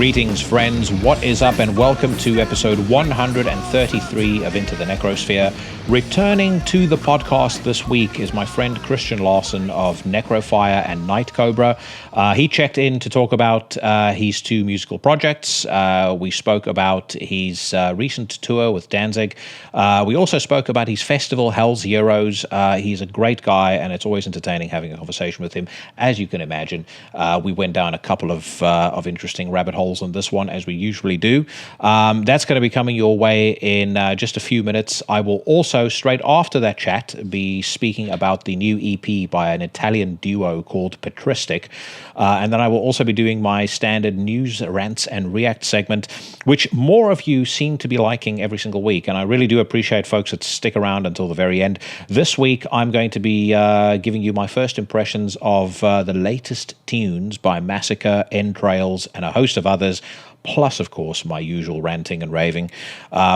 Greetings, friends. What is up, and welcome to episode 133 of Into the Necrosphere. Returning to the podcast this week is my friend Christian Larson of Necrofier and Night Cobra. He checked in to talk about his two musical projects. We spoke about his recent tour with Danzig. We also spoke about his festival, Hell's Heroes. He's a great guy, and it's always entertaining having a conversation with him. As you can imagine, we went down a couple of interesting rabbit holes on this one, as we usually do. That's going to be coming your way in just a few minutes. I will also, straight after that chat, be speaking about the new EP by an Italian duo called Patristic. And then I will also be doing my standard news, rants, and react segment, which more of you seem to be liking every single week. And I really do appreciate folks that stick around until the very end. This week, I'm going to be giving you my first impressions of the latest tunes by Massacre, Entrails, and a host of others, plus, of course, my usual ranting and raving,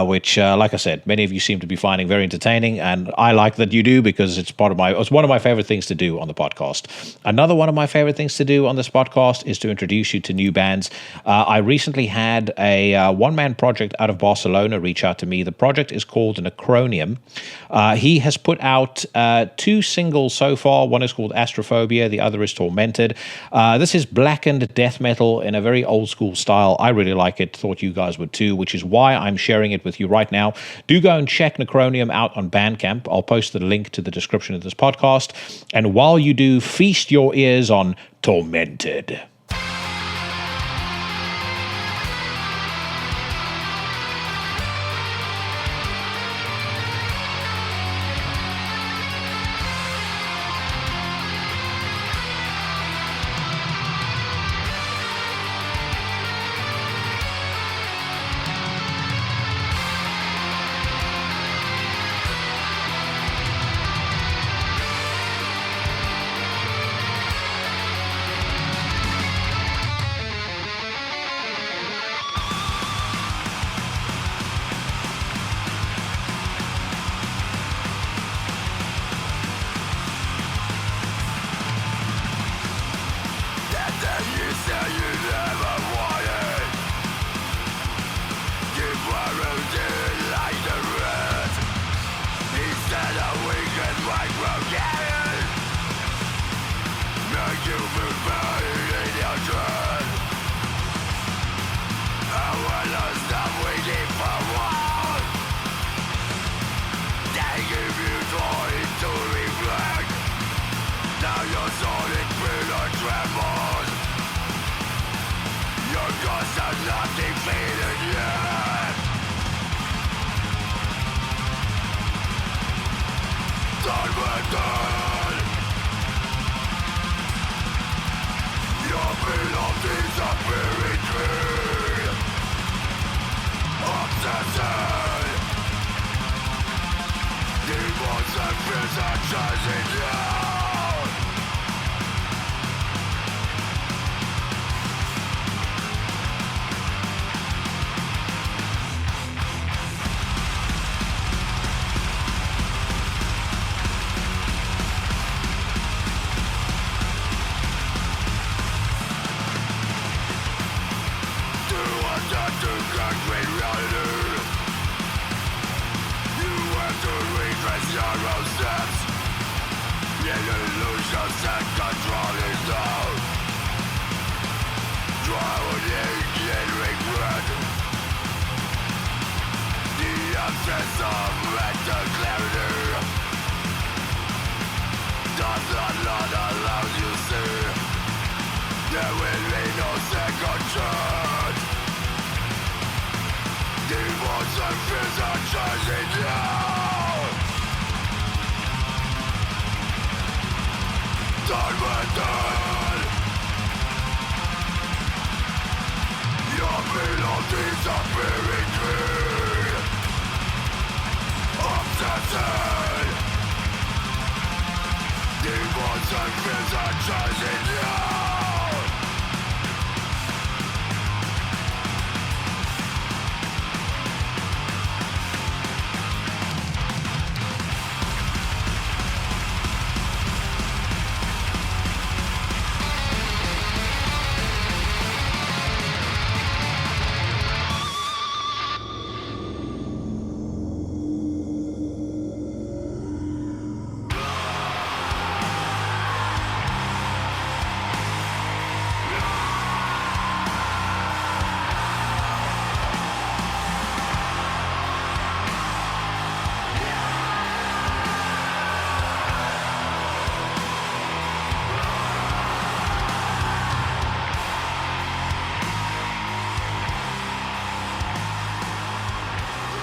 which, like I said, many of you seem to be finding very entertaining, and I like that you do, because it's one of my favorite things to do on the podcast. Another one of my favorite things to do on this podcast is to introduce you to new bands. I recently had a one-man project out of Barcelona reach out to me. The project is called Necronium. He has put out two singles so far. One is called Astrophobia, the other is Tormented. This is blackened death metal in a very old-school style. I really like it, thought you guys would too, which is why I'm sharing it with you right now. Do go and check Necronium out on Bandcamp. I'll post the link to the description of this podcast. And while you do, feast your ears on Tormented.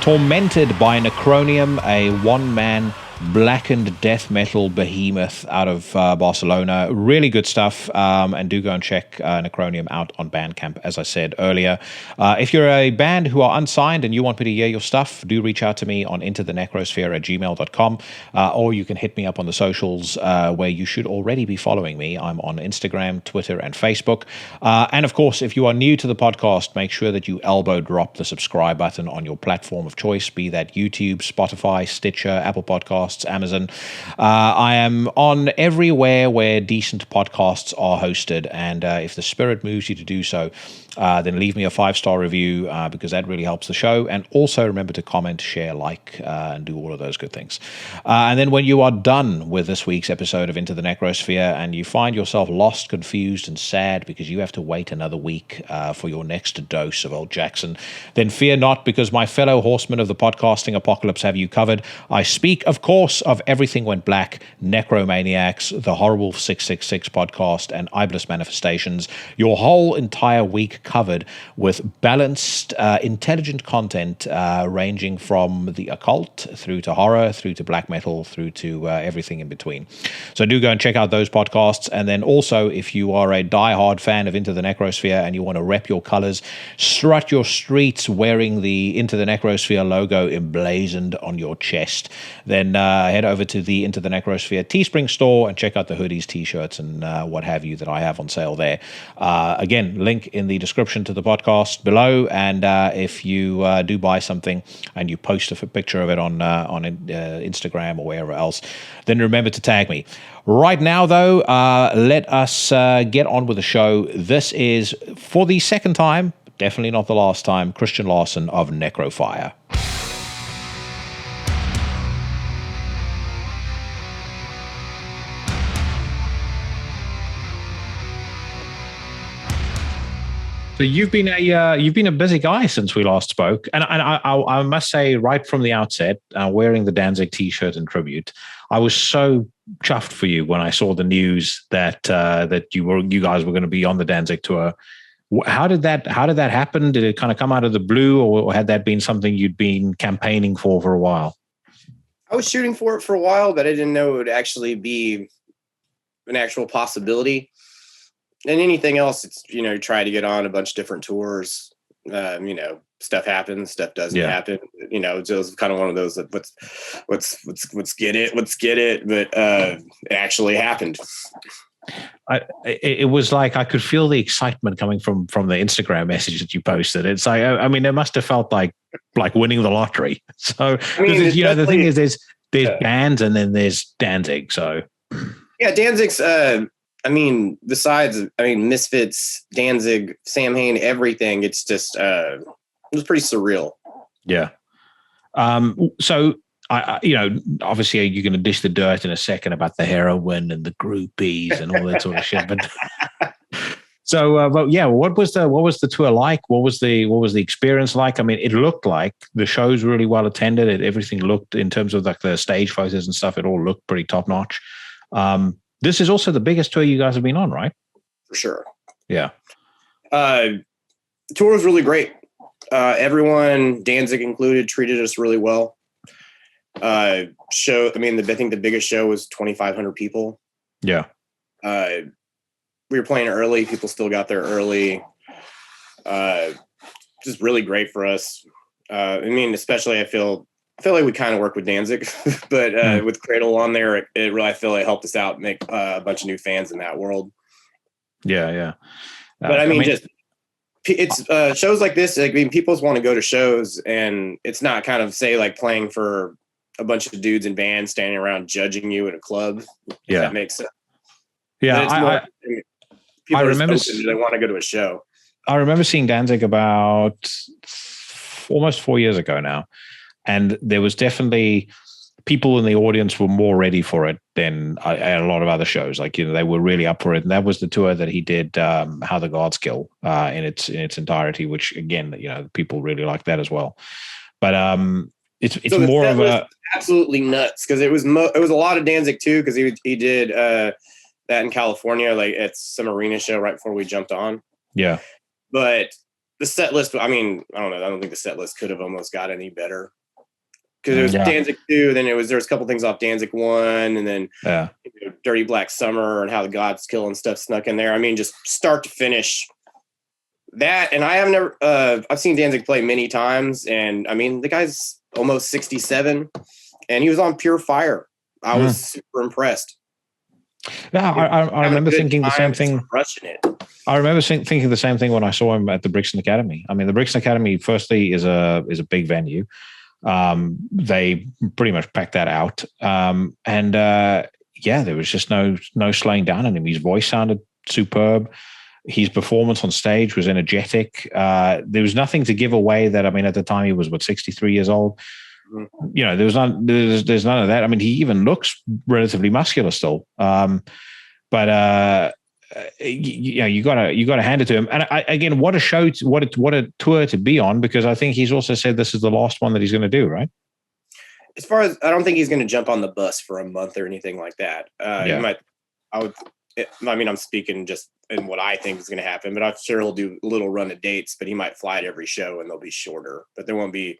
Tormented by Necronium, a one-man blackened death metal behemoth out of Barcelona. Really good stuff, and do go and check Necronium out on Bandcamp, as I said earlier. If you're a band who are unsigned and you want me to hear your stuff, do reach out to me on intothenecrosphere@gmail.com, or you can hit me up on the socials, where you should already be following me. I'm on Instagram, Twitter, and Facebook. And of course, if you are new to the podcast, make sure that you elbow drop the subscribe button on your platform of choice, be that YouTube, Spotify, Stitcher, Apple Podcasts, Amazon. I am on everywhere where decent podcasts are hosted, and if the spirit moves you to do so, then leave me a 5-star review, because that really helps the show. And also remember to comment, share, like, and do all of those good things. And then when you are done with this week's episode of Into the Necrosphere and you find yourself lost, confused, and sad because you have to wait another week for your next dose of Old Jackson, then fear not, because my fellow horsemen of the podcasting apocalypse have you covered. I speak, of course, of Everything Went Black, Necromaniacs, the Horrible 666 podcast, and Iblis Manifestations. Your whole entire week covered with balanced, intelligent content, ranging from the occult through to horror, through to black metal, through to everything in between. So do go and check out those podcasts. And then also, if you are a diehard fan of Into the Necrosphere and you want to rep your colors, strut your streets wearing the Into the Necrosphere logo emblazoned on your chest, then head over to the Into the Necrosphere Teespring store and check out the hoodies, t-shirts, and what have you that I have on sale there. Again, link in the description to the podcast below. And if you do buy something and you post a picture of it on Instagram or wherever else, then remember to tag me. Right now, though, let us get on with the show. This is, for the second time, definitely not the last time, Christian Larson of Necrofier. So you've been a busy guy since we last spoke, and I must say right from the outset, wearing the Danzig T-shirt in tribute, I was so chuffed for you when I saw the news that you guys were going to be on the Danzig tour. How did that happen? Did it kind of come out of the blue, or had that been something you'd been campaigning for a while? I was shooting for it for a while, but I didn't know it would actually be an actual possibility. And anything else, it's, try to get on a bunch of different tours. Stuff happens, stuff doesn't happen. It's just kind of one of those that let's get it. But it actually happened. It was like I could feel the excitement coming from the Instagram message that you posted. It's like, I mean, it must have felt like winning the lottery. So, the thing is, there's bands and then there's Danzig. So, yeah, Danzig's. Besides, Misfits, Danzig, Sam Hain, everything. It's just, it was pretty surreal. Yeah. So, obviously you're going to dish the dirt in a second about the heroin and the groupies and all that sort of shit. But so, what was the tour like? What was the experience like? I mean, it looked like the show's really well attended. Everything looked, in terms of like the stage photos and stuff, it all looked pretty top notch. This is also the biggest tour you guys have been on, right? For sure. Yeah. The tour was really great. Everyone, Danzig included, treated us really well. I think the biggest show was 2,500 people. Yeah. We were playing early. People still got there early. Just really great for us. Especially I feel like we kind of work with Danzig, but with Cradle on there, it really, I feel, it helped us out, make a bunch of new fans in that world. Yeah. But it's shows like this. People want to go to shows, and it's not kind of, say, like playing for a bunch of dudes in bands standing around judging you at a club. Yeah, that makes sense. Yeah, people they want to go to a show. I remember seeing Danzig about almost 4 years ago now. And there was definitely people in the audience were more ready for it than at a lot of other shows. They were really up for it. And that was the tour that he did, How the Gods Kill, in its entirety, which again, people really like that as well. But it's so more of a absolutely nuts, because it was a lot of Danzig too, because he did that in California, like at some arena show right before we jumped on. Yeah. But the set list, I mean, I don't know. I don't think the set list could have almost got any better. Because it was Danzig 2, then there was a couple things off Danzig 1, and then Dirty Black Summer and how the Gods Kill and stuff snuck in there. I mean, just start to finish that. And I've seen Danzig play many times, and I mean, the guy's almost 67, and he was on pure fire. I was super impressed. Yeah, I remember thinking the same thing. Rushing it. I remember thinking the same thing when I saw him at the Brixton Academy. I mean, the Brixton Academy, firstly, is a big venue. They pretty much packed that out. There was just no slowing down on him. His voice sounded superb. His performance on stage was energetic. There was nothing to give away that, I mean, at the time he was 63 years old. You know, there's none of that. I mean, he even looks relatively muscular still. You gotta hand it to him. And again, what a show, what a tour to be on, because I think he's also said this is the last one that he's going to do, right? As far as, I don't think he's going to jump on the bus for a month or anything like that. I'm speaking just in what I think is going to happen, but I'm sure he'll do a little run of dates, but he might fly to every show and they'll be shorter, but there won't be,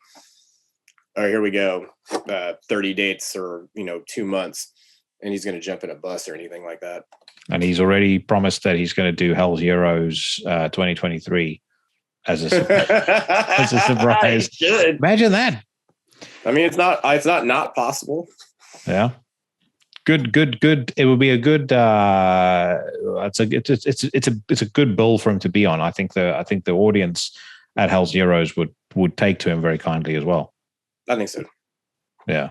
all right, here we go, 30 dates or, 2 months, and he's going to jump in a bus or anything like that. And he's already promised that he's going to do Hell's Heroes 2023 as a surprise. Imagine that. I mean, it's not possible. Yeah. Good. It would be a good. It's a good bill for him to be on. I think the audience at Hell's Heroes would take to him very kindly as well. I think so. Yeah.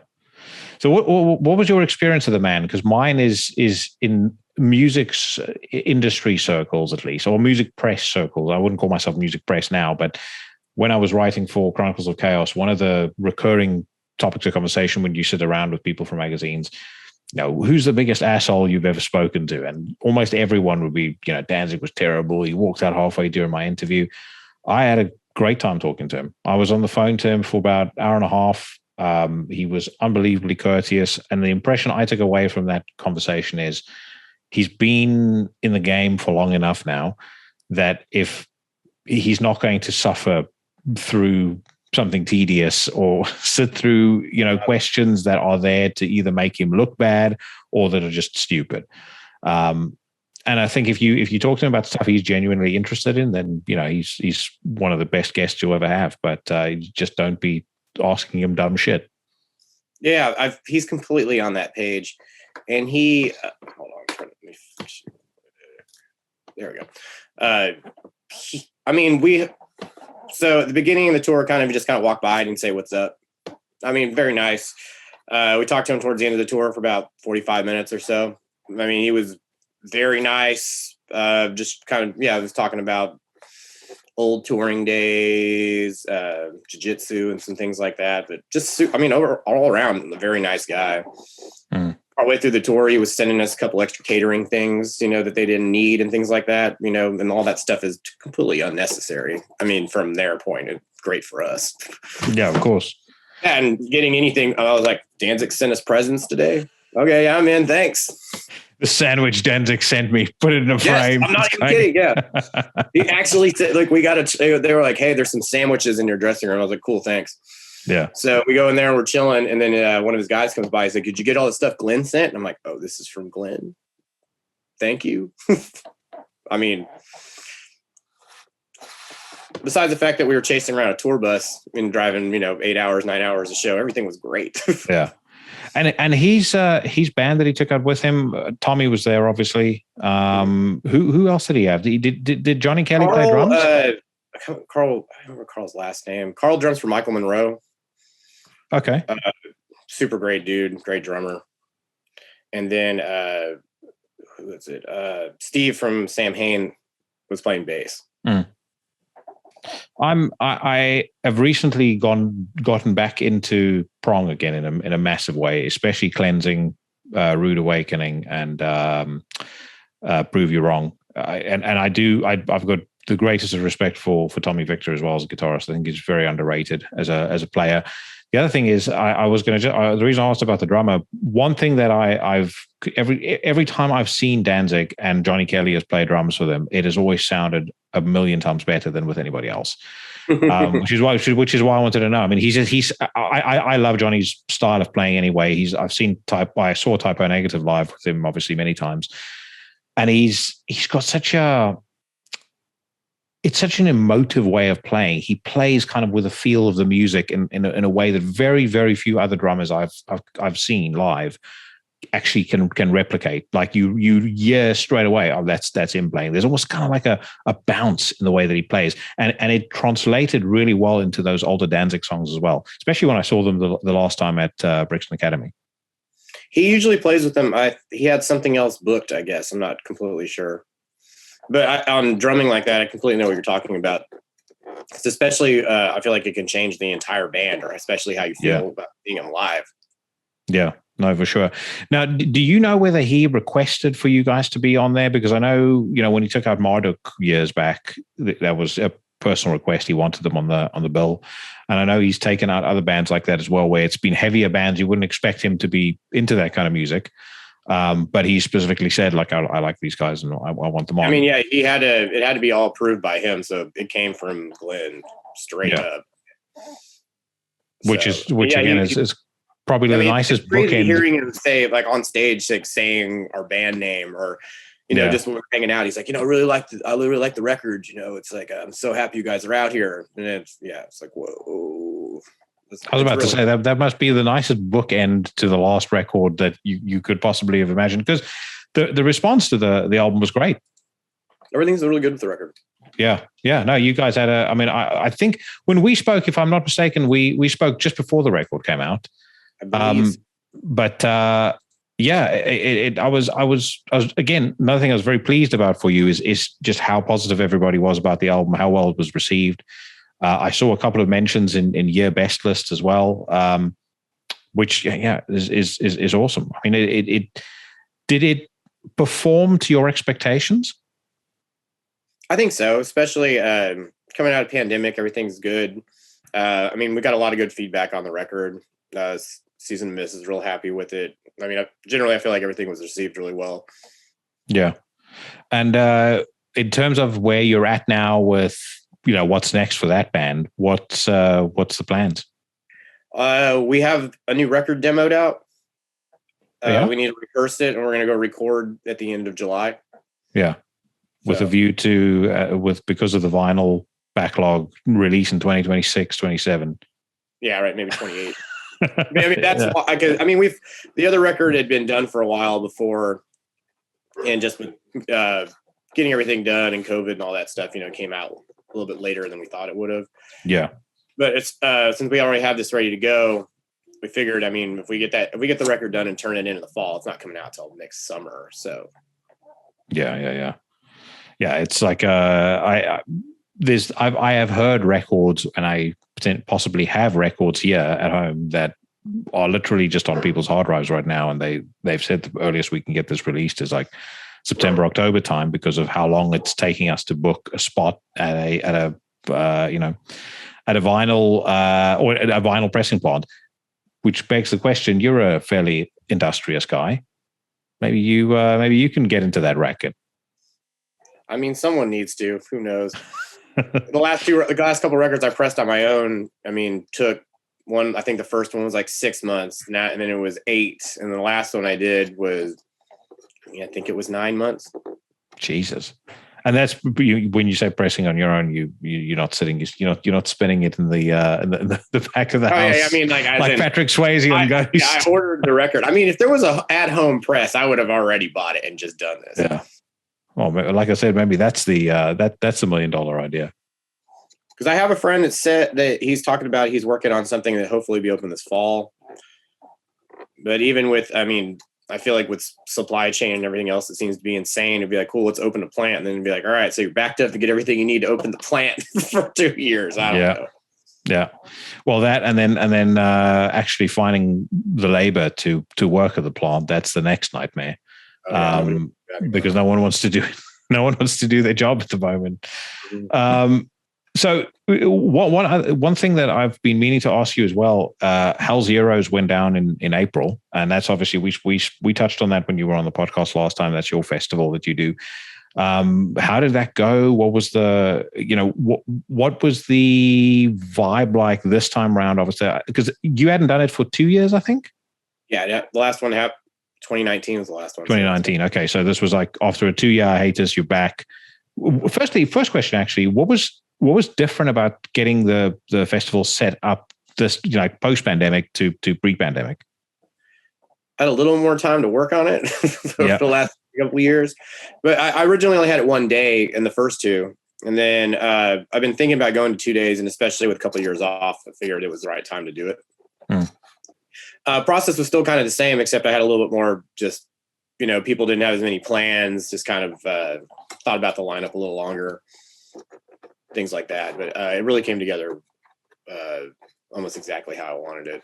So what was your experience of the man? Because mine is in music's industry circles, at least, or music press circles. I wouldn't call myself music press now, but when I was writing for Chronicles of Chaos, one of the recurring topics of conversation when you sit around with people from magazines, who's the biggest asshole you've ever spoken to? And almost everyone would be, Danzig was terrible. He walked out halfway during my interview. I had a great time talking to him. I was on the phone to him for about an hour and a half. He was unbelievably courteous. And the impression I took away from that conversation is he's been in the game for long enough now that if he's not going to suffer through something tedious or sit through, questions that are there to either make him look bad or that are just stupid. And I think if you talk to him about stuff he's genuinely interested in, then, he's one of the best guests you'll ever have, but just don't be asking him dumb shit. Yeah, he's completely on that page. And he, hold on, there we go. So at the beginning of the tour, kind of walk by and say, what's up? I mean, very nice. We talked to him towards the end of the tour for about 45 minutes or so. I mean, he was very nice. Just kind of, I was talking about old touring days, jiu-jitsu and some things like that. But just, all around, a very nice guy. Partway through the tour, he was sending us a couple extra catering things, that they didn't need and things like that, and all that stuff is completely unnecessary. I mean, from their point, it's great for us. Yeah, of course. And getting anything, I was like, Danzig sent us presents today. Okay, I'm in. Thanks. The sandwich Danzig sent me, put it in a frame. I'm not even kidding. Yeah. He actually said, they were like, hey, there's some sandwiches in your dressing room. I was like, cool, thanks. Yeah. So we go in there and we're chilling. And then one of his guys comes by. He's like, did you get all the stuff Glenn sent? And I'm like, oh, this is from Glenn. Thank you. I mean, besides the fact that we were chasing around a tour bus and driving, 8 hours, 9 hours a show, everything was great. Yeah. And his band that he took out with him, Tommy was there, obviously. Who else did he have? Did Johnny Kelly play drums? Carl, I don't remember Carl's last name. Carl drums for Michael Monroe. Okay. Super great dude, great drummer. And then who is it? Steve from Sam Hain was playing bass. I have recently gotten back into prong again in a massive way, especially cleansing, Rude Awakening, and Prove You Wrong. I've got the greatest of respect for Tommy Victor as well as a guitarist. I think he's very underrated as a player. The other thing is, I was going to. The reason I asked about the drummer, one thing that I've every time I've seen Danzig and Johnny Kelly has played drums for them, it has always sounded a million times better than with anybody else. Which is why I wanted to know. I mean, I love Johnny's style of playing anyway. I saw Typo Negative live with him obviously many times, and he's got such an emotive way of playing. He plays kind of with the feel of the music in a way that very, very few other drummers I've seen live actually can replicate. Like you hear straight away, oh, that's him playing. There's almost kind of like a bounce in the way that he plays, and it translated really well into those older Danzig songs as well, especially when I saw them the last time at Brixton Academy. He usually plays with them. He had something else booked, I guess. I'm not completely sure, but on drumming like that, I completely know what you're talking about. It's especially, I feel like it can change the entire band, or especially how you feel about being him live. Yeah. No, for sure. Now, do you know whether he requested for you guys to be on there? Because I know, when he took out Marduk years back, that was a personal request. He wanted them on the bill. And I know he's taken out other bands like that as well, where it's been heavier bands. You wouldn't expect him to be into that kind of music. But he specifically said, like, I like these guys and I want them on. I mean, yeah, it had to be all approved by him. So it came from Glenn straight up. Which is probably the nicest bookend. Hearing him say, like, on stage, like, saying our band name, or just when we're hanging out, he's like, I really like the record. It's like, I'm so happy you guys are out here, and it's like, whoa. I was about to say that must be the nicest bookend to the last record that you could possibly have imagined, because the response to the album was great. Everything's really good with the record. Yeah. No, you guys had I think when we spoke, if I'm not mistaken, we spoke just before the record came out. I was again, another thing I was very pleased about for you is just how positive everybody was about the album, how well it was received. I saw a couple of mentions in year best lists as well, which is awesome. I mean, did it perform to your expectations? I think so, especially coming out of pandemic, everything's good. I mean, we got a lot of good feedback on the record. Season of Mist is real happy with it. I mean, generally, I feel like everything was received really well. Yeah. And in terms of where you're at now with, what's next for that band, what's the plans? We have a new record demoed out. We need to rehearse it, and we're going to go record at the end of July. Yeah. With a view to, because of the vinyl backlog, release in 2026, 27. Yeah, right. Maybe 28. I mean, that's the other record had been done for a while before, and just with getting everything done and COVID and all that stuff, came out a little bit later than we thought it would have. Yeah. But it's since we already have this ready to go, we figured, if we get the record done and turn it into the fall, it's not coming out till next summer. So. Yeah. It's like I have heard records, and I possibly have records here at home that are literally just on people's hard drives right now, and they've said the earliest we can get this released is like September, October time, because of how long it's taking us to book a spot at a vinyl or a vinyl pressing plant. Which begs the question: you're a fairly industrious guy. Maybe you can get into that racket. I mean, someone needs to. Who knows? The last couple records I pressed on my own, took one. I think the first one was like 6 months, and then it was 8, and the last one I did was, I think it was 9 months. Jesus. And that's when you say pressing on your own, you're not sitting, you're not spinning it in the back of the house. Yeah, like Patrick Swayze on Ghost. Yeah, I ordered the record. If there was a at-home press, I would have already bought it and just done this. Yeah. Well, like I said, maybe that's the $1 million idea. Because I have a friend that said that he's talking about he's working on something that hopefully be open this fall. But even with, I feel like with supply chain and everything else, it seems to be insane. It'd be like, cool, let's open a plant, and then it'd be like, all right, so you're backed up to get everything you need to open the plant for 2 years. I don't know. Yeah. Well, that and then actually finding the labor to work at the plant, that's the next nightmare. Because no one wants to do it. No one wants to do their job at the moment. So one thing that I've been meaning to ask you as well, Hell's Heroes went down in April, and that's obviously we touched on that when you were on the podcast last time. That's your festival that you do. How did that go? What was the, what was the vibe like this time around? Obviously, because you hadn't done it for 2 years, I think. Yeah, the last one happened. 2019 was the last one. 2019. Okay, so this was like after a 2-year hiatus, you're back. First question, actually, what was different about getting the festival set up this, post pandemic to pre pandemic? I had a little more time to work on it for the last couple of years, but I originally only had it one day in the first two, and then I've been thinking about going to 2 days, and especially with a couple of years off, I figured it was the right time to do it. Process was still kind of the same, except I had a little bit more just, people didn't have as many plans, just kind of thought about the lineup a little longer, things like that. But it really came together almost exactly how I wanted it.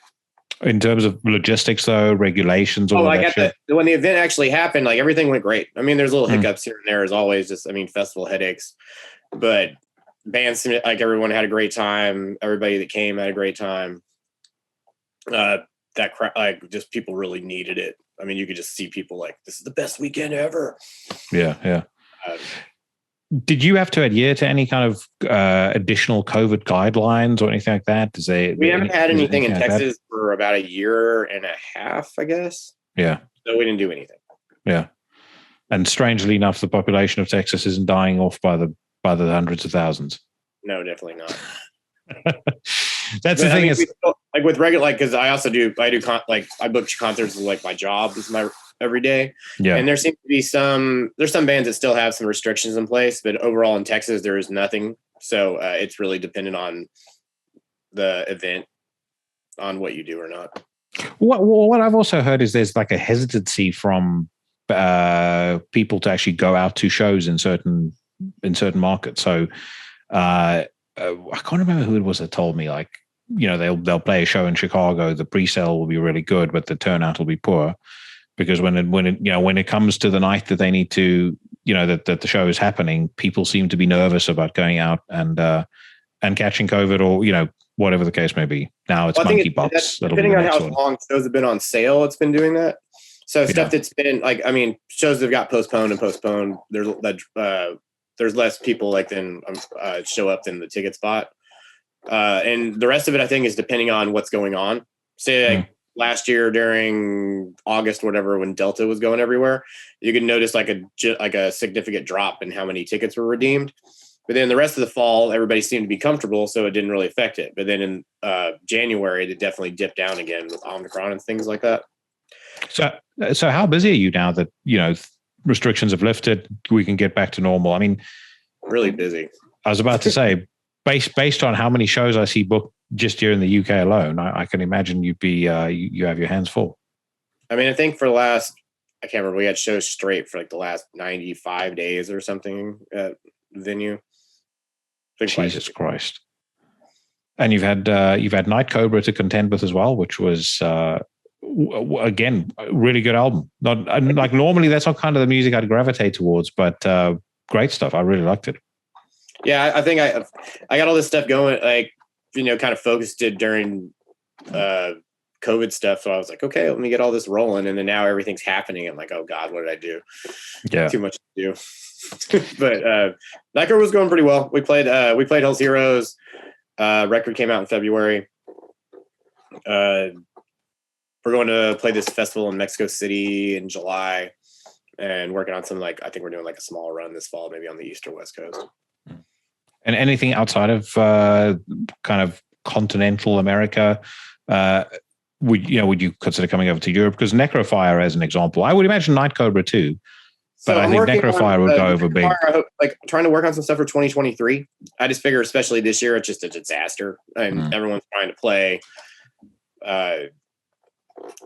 In terms of logistics, though, regulations, all I got that. When the event actually happened, like everything went great. I mean, there's little hiccups here and there as always, just, festival headaches, but bands, like everyone had a great time. Everybody that came had a great time. That like just people really needed it. I mean, you could just see people like, this is the best weekend ever. Yeah. Did you have to adhere to any kind of additional COVID guidelines or anything like that? We haven't had anything in Texas for about a year and a half, I guess. Yeah. So we didn't do anything. Yeah. And strangely enough, the population of Texas isn't dying off by the hundreds of thousands. No, definitely not. That's the thing. Is like with regular, like, because I book concerts as like my job is my every day. Yeah. And there seems to be there's some bands that still have some restrictions in place, but overall in Texas there is nothing. So it's really dependent on the event, on what you do or not. What I've also heard is there's like a hesitancy from people to actually go out to shows in certain markets. So I can't remember who it was that told me, like, they'll play a show in Chicago, the pre-sale will be really good, but the turnout will be poor, because when it comes to the night that they need to, that the show is happening, people seem to be nervous about going out and catching COVID, or whatever the case may be. Now it's monkeypox. Depending on how long shows have been on sale, it's been doing that. So stuff that's been like, shows that got postponed. There's less people than show up than the ticket spot. And the rest of it, I think, is depending on what's going on. Say last year during August, whatever, when Delta was going everywhere, you could notice like a significant drop in how many tickets were redeemed. But then the rest of the fall, everybody seemed to be comfortable, so it didn't really affect it. But then in January, it definitely dipped down again with Omicron and things like that. So how busy are you now that restrictions have lifted? We can get back to normal. Really busy. I was about to say, based on how many shows I see booked just here in the UK alone, I can imagine you'd be you have your hands full. I think for the last, I can't remember, we had shows straight for like the last 95 days or something at the venue. Jesus Christ! And you've had Night Cobra to contend with as well, which was again a really good album. Not like normally that's not kind of the music I'd gravitate towards, but great stuff. I really liked it. Yeah, I think I got all this stuff going, like, kind of focused it during COVID stuff. So I was like, okay, let me get all this rolling. And then now everything's happening. I'm like, oh God, what did I do? Yeah. Too much to do. But Massacre was going pretty well. We played Hell's Heroes. Record came out in February. We're going to play this festival in Mexico City in July, and working on some, like, I think we're doing like a small run this fall, maybe on the East or West Coast. And anything outside of kind of continental America, would you consider coming over to Europe? Because Necrofier, as an example, I would imagine Night Cobra too. But so I think Necrofier would go over big. Like, trying to work on some stuff for 2023. I just figure, especially this year, it's just a disaster, and everyone's trying to play.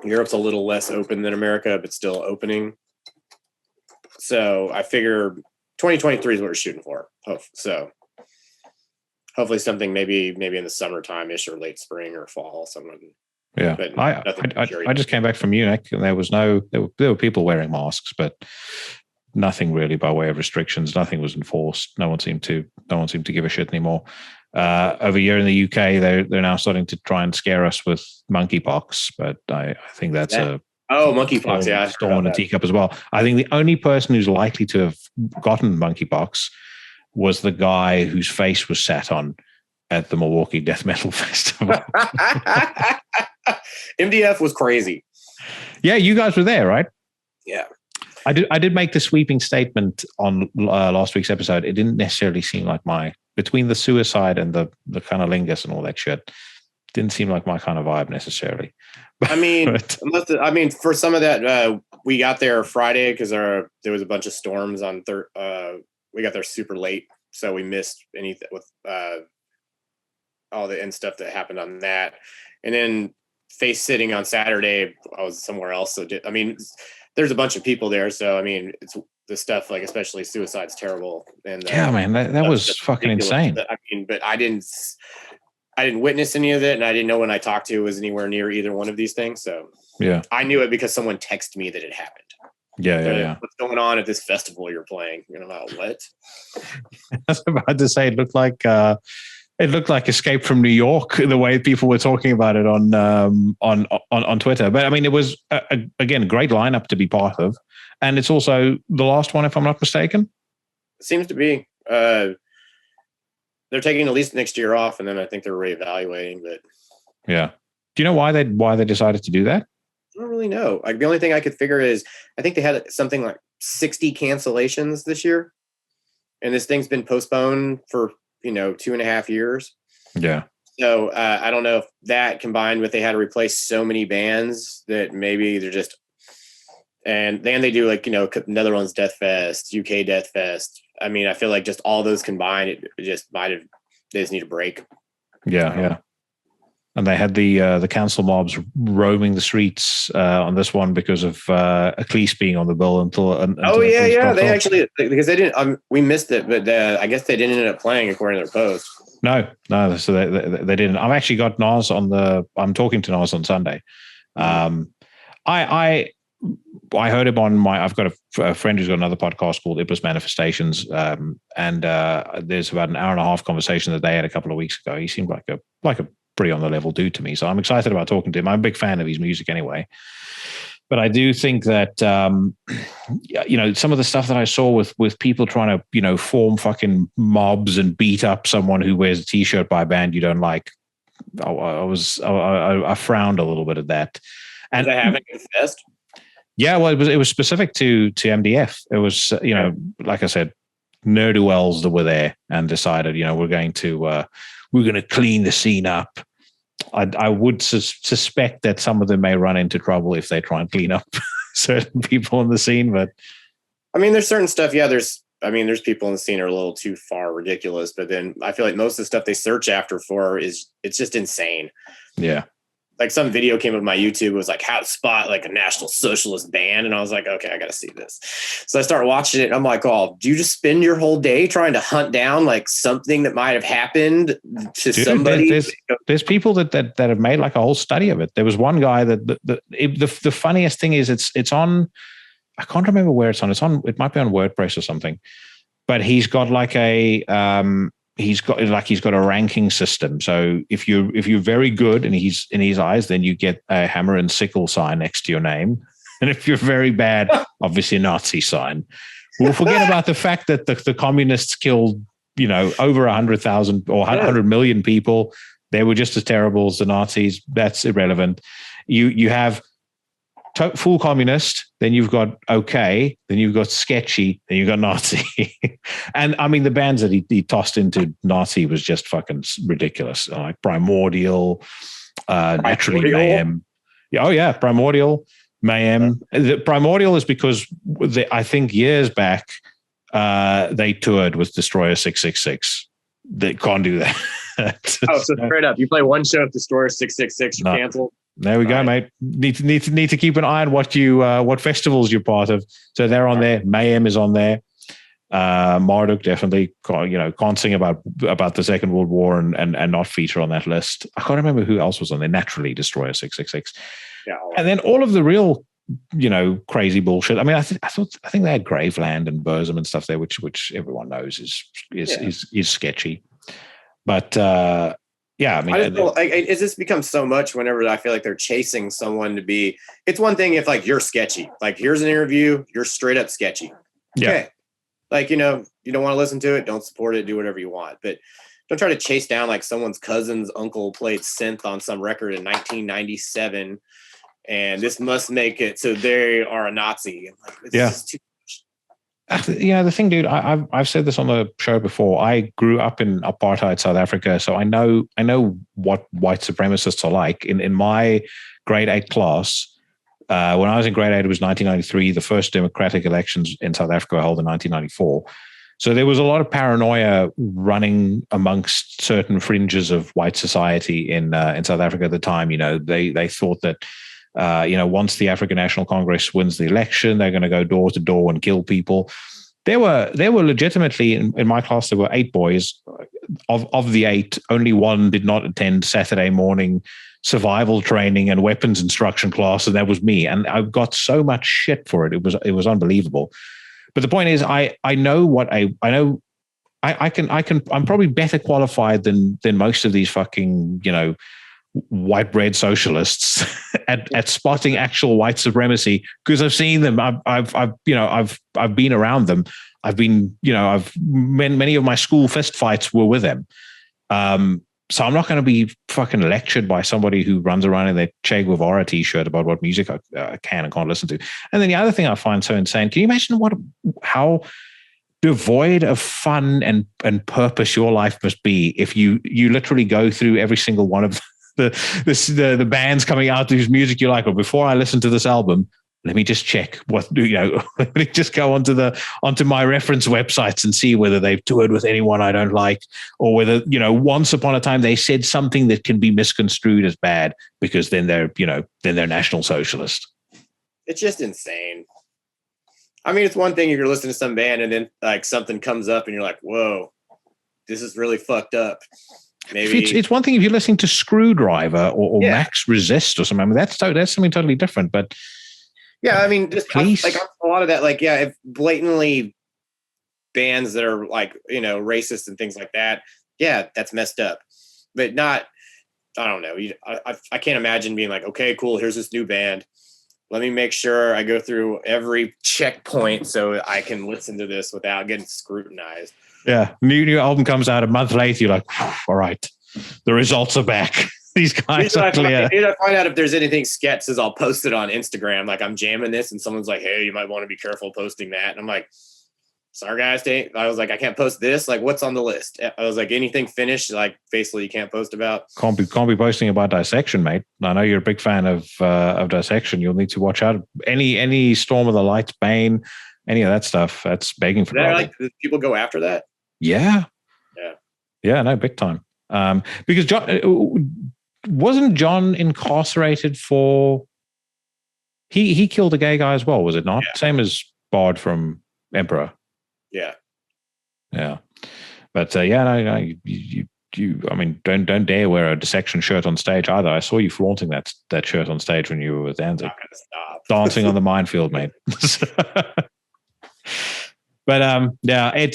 Europe's a little less open than America, but still opening. So I figure 2023 is what we're shooting for. So hopefully something maybe in the summertime-ish or late spring or fall, something. Yeah, but I just came back from Munich, and there were people wearing masks, but nothing really by way of restrictions. Nothing was enforced. No one seemed to give a shit anymore. Over here in the UK, they're now starting to try and scare us with monkeypox, but I think that's I Oh, monkeypox. Yeah, I heard storm in a about that. teacup as well. I think the only person who's likely to have gotten monkeypox was the guy whose face was sat on at the Milwaukee Death Metal Festival. MDF was crazy. Yeah, you guys were there, right? Yeah. I did make the sweeping statement on last week's episode. It didn't necessarily seem like between the suicide and the cunnilingus and all that shit, didn't seem like my kind of vibe necessarily. I mean, for some of that, we got there Friday because there was a bunch of storms on we got there super late, so we missed anything with all the end stuff that happened on that. And then face sitting on Saturday, I was somewhere else. So there's a bunch of people there, so it's the stuff like especially suicide's terrible. And yeah, man, that was fucking insane. But I didn't witness any of it, and I didn't know when I talked to was anywhere near either one of these things. So yeah, I knew it because someone texted me that it happened. Yeah. What's going on at this festival you're playing? And I'm like, what? I was about to say it looked like Escape from New York, the way people were talking about it on Twitter. But it was again a great lineup to be part of, and it's also the last one, if I'm not mistaken. It seems to be. They're taking at least next year off, and then I think they're reevaluating. But yeah, do you know why they decided to do that? I don't really know. Like the only thing I could figure is I think they had something like 60 cancellations this year, and this thing's been postponed for 2.5 years. Yeah. So I don't know if that combined with they had to replace so many bands that maybe they're just, and then they do Netherlands Death Fest, UK Death Fest. I feel like just all those combined, it just they just need a break. Yeah. And they had the council mobs roaming the streets on this one because of Ecclesiastes being on the bill until they actually, because they didn't. We missed it, but I guess they didn't end up playing according to their post. No. So they didn't. I've actually got Nas I'm talking to Nas on Sunday. I heard him on I've got a friend who's got another podcast called Iblis Manifestations, and there's about an hour and a half conversation that they had a couple of weeks ago. He seemed like a pretty on the level dude to me, so I'm excited about talking to him. I'm a big fan of his music anyway, but I do think that some of the stuff that I saw with people trying to form mobs and beat up someone who wears a t-shirt by a band you don't like, I frowned a little bit at that. And they having a fest? Yeah, well, it was specific to MDF. It was like I said, ne'er-do-wells that were there and decided we're going to clean the scene up. I would suspect that some of them may run into trouble if they try and clean up certain people in the scene. But there's certain stuff. Yeah, there's people in the scene are a little too far ridiculous. But then I feel like most of the stuff they search after it's just insane. Yeah. Like some video came up on my YouTube. It was like how to spot like a National Socialist band. And I was like, okay, I got to see this. So I started watching it. And I'm like, oh, do you just spend your whole day trying to hunt down like something that might have happened to somebody? There's people that have made like a whole study of it. There was one guy the funniest thing is it's on, I can't remember where it's on. It might be on WordPress or something, but he's got like he's got a ranking system. So if you're very good in his eyes, then you get a hammer and sickle sign next to your name. And if you're very bad, obviously a Nazi sign. We'll forget about the fact that the communists killed, over 100,000 or 100 million people. They were just as terrible as the Nazis. That's irrelevant. You have full communist, then you've got okay, then you've got sketchy, then you've got Nazi. And the bands that he tossed into Nazi was just fucking ridiculous. Like Primordial, Naturally Mayhem. Yeah, oh yeah, Primordial, Mayhem. The Primordial is because I think years back they toured with Destroyer 666. They can't do that. So straight up, you play one show with Destroyer 666, you're canceled. There we go, mate. Need to keep an eye on what festivals you're part of. So they're on there. Mayhem is on there. Marduk definitely. Can't sing about the Second World War and not feature on that list. I can't remember who else was on there. Naturally, Destroyer 666. Yeah. And then all of the real, crazy bullshit. I think they had Graveland and Burzum and stuff there, which everyone knows is sketchy. But Yeah, I mean, it's just become so much whenever I feel like they're chasing someone to be. It's one thing if like you're sketchy, like here's an interview, you're straight up sketchy. Okay, like you don't want to listen to it, don't support it, do whatever you want, but don't try to chase down like someone's cousin's uncle played synth on some record in 1997, and this must make it so they are a Nazi. It's just too. Yeah, the thing, dude, I've said this on the show before. I grew up in apartheid South Africa, so I know what white supremacists are like. In my grade 8 class, when I was in grade 8, it was 1993. The first democratic elections in South Africa were held in 1994. So there was a lot of paranoia running amongst certain fringes of white society in South Africa at the time. They thought that once the African National Congress wins the election, they're going to go door to door and kill people. There were legitimately in my class, there were 8 boys. Of the 8, only one did not attend Saturday morning survival training and weapons instruction class, and that was me. And I got so much shit for it. It was unbelievable. But the point is, I'm probably better qualified than most of these fucking, white bread socialists at spotting actual white supremacy, because I've seen them. I've been around them. Many of my school fist fights were with them. So I'm not going to be fucking lectured by somebody who runs around in their Che Guevara t-shirt about what music I can and can't listen to. And then the other thing I find so insane, can you imagine how devoid of fun and purpose your life must be if you literally go through every single one of the bands coming out whose music you like? Or before I listen to this album, let me just check let me just go onto my reference websites and see whether they've toured with anyone I don't like, or whether, once upon a time they said something that can be misconstrued as bad, because then they're National Socialist. It's just insane. I mean, it's one thing if you're listening to some band and then like something comes up and you're like, whoa, this is really fucked up. Maybe it's one thing if you're listening to Screwdriver or Max Resist or something. I mean, that's something totally different. But yeah, I mean, just like a lot of that, like, yeah, if blatantly bands that are like, racist and things like that, yeah, that's messed up. But not, I don't know. I can't imagine being like, okay, cool, here's this new band. Let me make sure I go through every checkpoint so I can listen to this without getting scrutinized. Yeah, new album comes out a month later. You're like, all right, the results are back. These guys are clear. I find out if there's anything sketch, says I'll post it on Instagram. Like I'm jamming this, and someone's like, "Hey, you might want to be careful posting that." And I'm like, "Sorry, guys." I was like, "I can't post this. Like, what's on the list?" I was like, "Anything finished, like basically you can't post about." Can't be posting about Dissection, mate. I know you're a big fan of Dissection. You'll need to watch out. Any Storm of the Lights, Bane, any of that stuff. That's begging for trouble. Like people go after that. Yeah. No, big time. Because wasn't John incarcerated for? He killed a gay guy as well, was it not? Yeah. Same as Bard from Emperor. Yeah. But no, you. I mean, don't dare wear a Dissection shirt on stage either. I saw you flaunting that shirt on stage when you were with Danzig. Stop. Dancing on the minefield, mate. But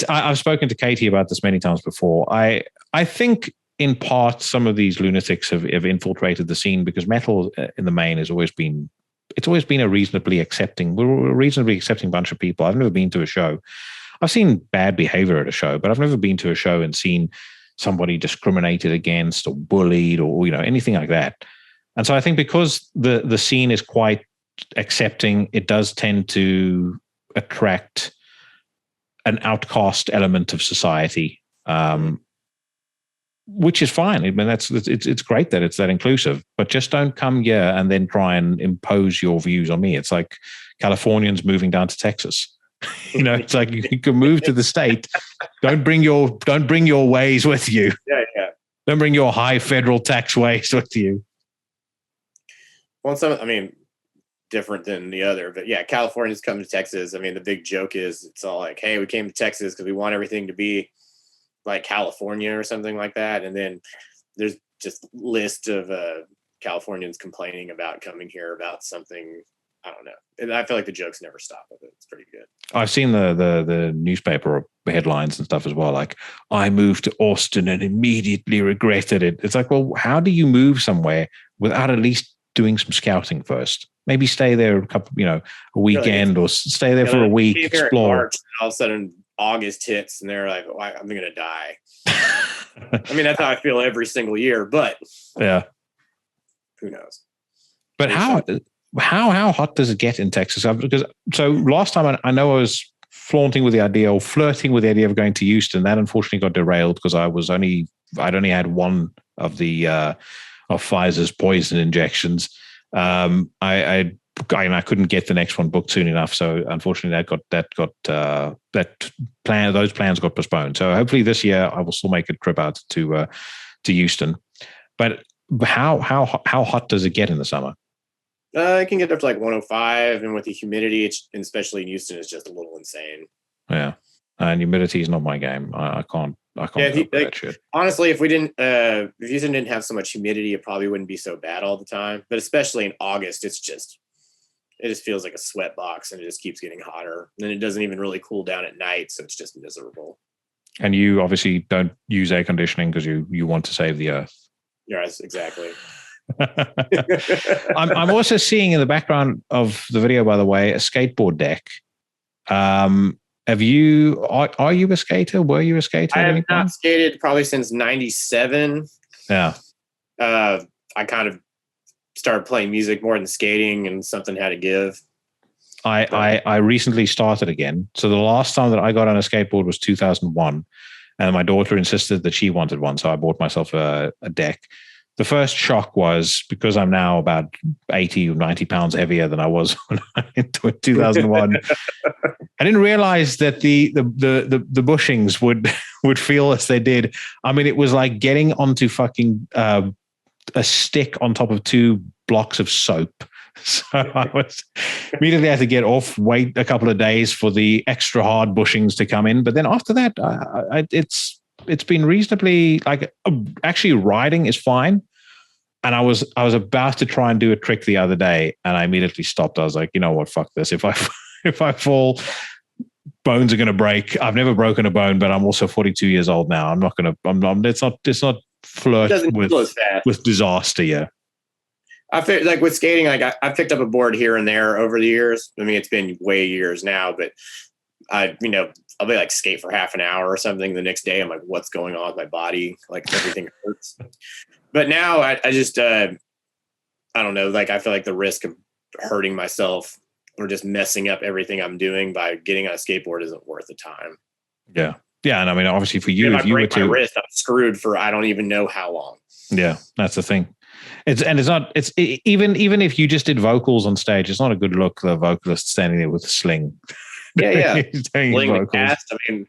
I've spoken to Katie about this many times before. I think in part some of these lunatics have infiltrated the scene, because metal in the main has always been a reasonably accepting bunch of people. I've never been to a show. I've seen bad behavior at a show, but I've never been to a show and seen somebody discriminated against or bullied or anything like that. And so I think because the scene is quite accepting, it does tend to attract an outcast element of society, which is fine. I mean, it's great that it's that inclusive, but just don't come here and then try and impose your views on me. It's like Californians moving down to Texas. It's like you can move to the state. Don't bring your ways with you. Yeah. Don't bring your high federal tax ways with you. Well, different than the other, but yeah, Californians come to Texas. I mean, the big joke is it's all like, hey, we came to Texas because we want everything to be like California or something like that. And then there's just list of Californians complaining about coming here about something. I don't know. And I feel like the jokes never stop with it. It's pretty good. I've seen the newspaper headlines and stuff as well. Like, I moved to Austin and immediately regretted it. It's like, well, how do you move somewhere without at least doing some scouting first? Maybe stay there a couple, a weekend, or stay there for a week, explore. March, all of a sudden August hits and they're like, oh, I'm going to die. I mean, that's how I feel every single year, but yeah, who knows? But how hot does it get in Texas? Because so last time I know I was flirting with the idea of going to Houston. That unfortunately got derailed because I'd only had one of the of Pfizer's poison injections. I couldn't get the next one booked soon enough, so unfortunately those plans got postponed. So hopefully this year I will still make a trip out to Houston. But how hot does it get in the summer? It can get up to like 105, and with the humidity, especially in Houston, it's just a little insane. Yeah, and humidity is not my game. I can't. That shit. Honestly, if Houston didn't have so much humidity, it probably wouldn't be so bad all the time. But especially in August, it just feels like a sweat box, and it just keeps getting hotter. And it doesn't even really cool down at night, so it's just miserable. And you obviously don't use air conditioning because you want to save the earth. Yes, exactly. I'm also seeing in the background of the video, by the way, a skateboard deck. Are you a skater? Were you a skater? I have not skated probably since '97. Yeah. I kind of started playing music more than skating, and something had to give. I recently started again. So the last time that I got on a skateboard was 2001, and my daughter insisted that she wanted one, so I bought myself a deck. The first shock was because I'm now about 80 or 90 pounds heavier than I was when in 2001. I didn't realize that the bushings would feel as they did. I mean, it was like getting onto fucking a stick on top of 2 blocks of soap. So I was immediately had to get off, wait a couple of days for the extra hard bushings to come in. But then after that, it's been reasonably, like, actually riding is fine. And I was about to try and do a trick the other day, and I immediately stopped. I was like, you know what, fuck this. If I fall, bones are going to break. I've never broken a bone, but I'm also 42 years old now. I'm not going to. It's not flirt with disaster. Yeah. I feel like with skating, like I picked up a board here and there over the years. I mean, it's been way years now, but I'll be like skate for half an hour or something. The next day, I'm like, what's going on with my body? Like everything hurts. But now I just, I don't know. Like I feel like the risk of hurting myself or just messing up everything I'm doing by getting on a skateboard isn't worth the time. Yeah. Yeah. And I mean, obviously for you, if you break my wrist, I'm screwed for, I don't even know how long. Yeah. That's the thing. Even if you just did vocals on stage, it's not a good look. The vocalist standing there with a sling. Yeah. Sling and cast. I mean,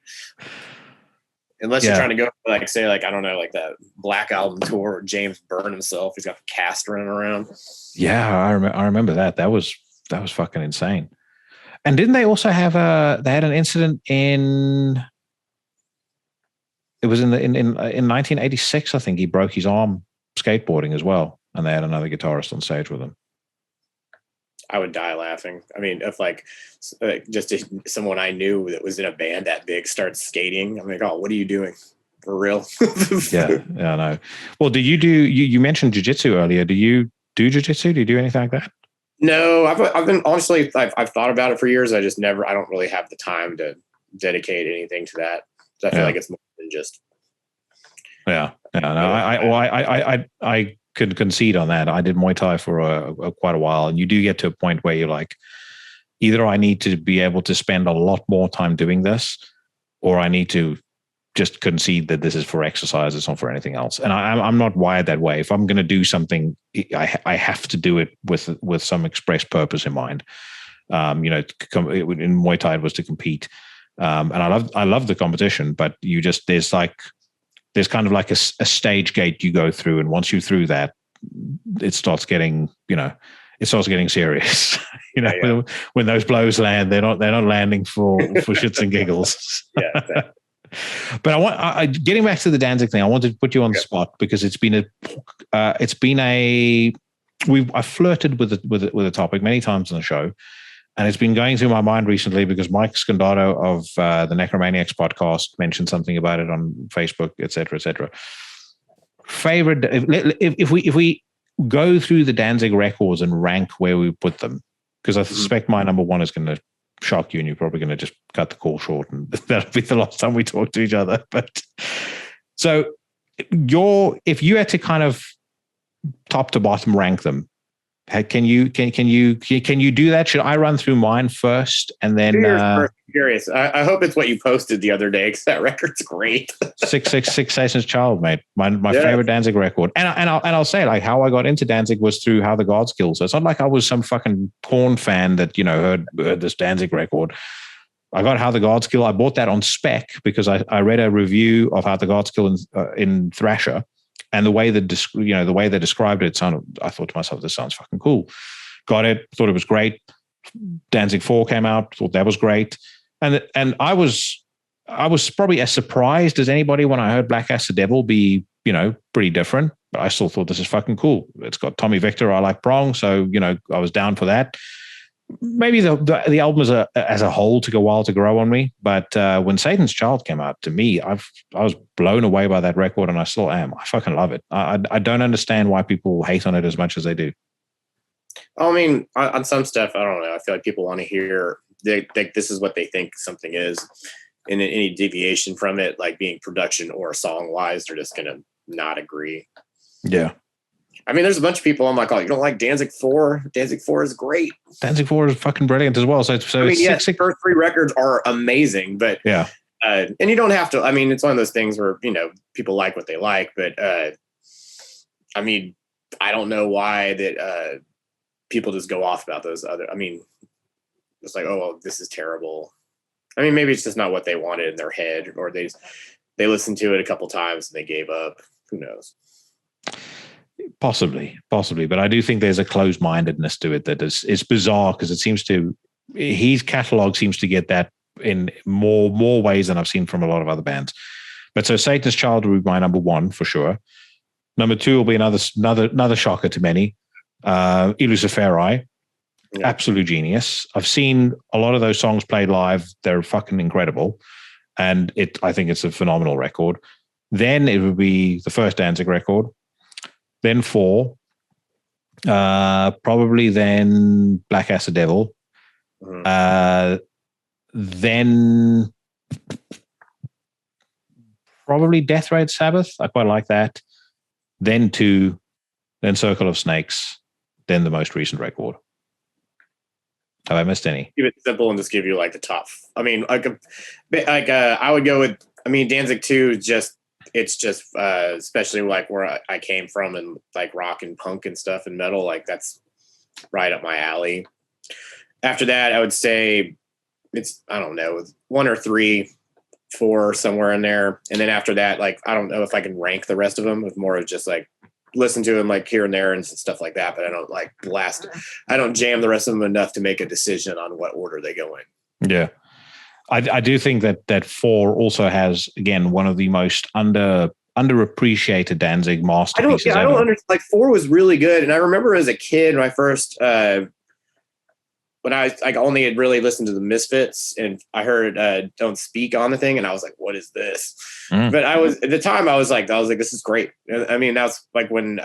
unless you're trying to go for, like, say, like, I don't know, like that Black Album tour where James burned himself. He's got the cast running around. Yeah, I remember that. That was fucking insane. And didn't they also have they had an incident in 1986, I think. He broke his arm skateboarding as well, and they had another guitarist on stage with him. I would die laughing. I mean, if just someone I knew that was in a band that big starts skating, I'm like, oh, what are you doing? For real? Yeah, I know. Well, you mentioned jiu-jitsu earlier. Do you do jiu-jitsu? Do you do anything like that? No, I've been, honestly, I've thought about it for years. I don't really have the time to dedicate anything to that. So I feel like it's more than just. Yeah. No, I could concede on that. I did Muay Thai for quite a while, and you do get to a point where you're like, either I need to be able to spend a lot more time doing this, or I need to just concede that this is for exercise. It's not for anything else. And I'm not wired that way. If I'm going to do something, I have to do it with some express purpose in mind. In Muay Thai it was to compete, and I love the competition, but there's kind of like a stage gate you go through, and once you're through that, it starts getting serious. When those blows land, they're not landing for shits and giggles. Yeah. Exactly. But getting back to the Danzig thing, I wanted to put you on the spot because I've flirted with the topic many times on the show, and it's been going through my mind recently because Mike Scandato of the Necromaniacs podcast mentioned something about it on Facebook, etc., etc. Favorite, if we go through the Danzig records and rank where we put them, because I suspect my number one is going to shock you, and you're probably going to just cut the call short, and that'll be the last time we talk to each other. But so, if you had to kind of top to bottom rank them, can you do that? Should I run through mine first and then? Curious. I hope it's what you posted the other day because that record's great. 666 Satan's Child, mate. My favorite Danzig record, and I'll say like how I got into Danzig was through How the Gods Kill. So it's not like I was some fucking porn fan that heard this Danzig record. I got How the Gods Kill. I bought that on spec because I read a review of How the Gods Kill in Thrasher. And the way the way they described it sounded, I thought to myself, this sounds fucking cool. Got it, thought it was great. Danzig 4 came out, thought that was great. And I was probably as surprised as anybody when I heard Black Acid Devil be, pretty different. But I still thought this is fucking cool. It's got Tommy Victor, I like Prong, so I was down for that. Maybe the album as a whole took a while to grow on me, but when Satan's Child came out, to me, I was blown away by that record, and I still am. I fucking love it. I don't understand why people hate on it as much as they do. I mean, on some stuff, I don't know. I feel like people want to hear this is what they think something is, and any deviation from it, like being production or song wise, they're just gonna not agree. Yeah. I mean, there's a bunch of people. I'm like, oh, you don't like Danzig 4? Danzig 4 is great. Danzig 4 is fucking brilliant as well. So I mean, yes, the first 3 records are amazing, but yeah. And you don't have to. I mean, it's one of those things where people like what they like, but I mean, I don't know why that people just go off about those other. I mean, it's like, oh, well, this is terrible. I mean, maybe it's just not what they wanted in their head, or they listened to it a couple times and they gave up. Who knows? Possibly, but I do think there's a closed-mindedness to it that is bizarre because his catalog seems to get that in more ways than I've seen from a lot of other bands. But so Satan's Child will be my number one for sure. Number 2 will be another shocker to many. Illuciferi, absolute genius. I've seen a lot of those songs played live. They're fucking incredible, and I think it's a phenomenal record. Then it would be the first Danzig record. Then 4, probably then Black Acid Devil, then probably Death Raid Sabbath. I quite like that. Then 2, then Circle of Snakes, then the most recent record. Have I missed any? Keep it simple and just give you like the top. I mean, I would go with. I mean, Danzig 2 is just. It's just especially like where I came from and like rock and punk and stuff and metal, like that's right up my alley. After that, I would say it's, I don't know, 1 or 3, 4, somewhere in there. And then after that, like, I don't know if I can rank the rest of them with more of just like listen to them like here and there and stuff like that. But I don't like I don't jam the rest of them enough to make a decision on what order they go in. Yeah. I do think that 4 also has, again, one of the most underappreciated Danzig masterpieces. I don't understand. Like 4 was really good, and I remember as a kid when I first when I like only had really listened to the Misfits, and I heard "Don't Speak" on the thing, and I was like, "What is this?" But I was at the time I was like, "This is great." I mean, that's like when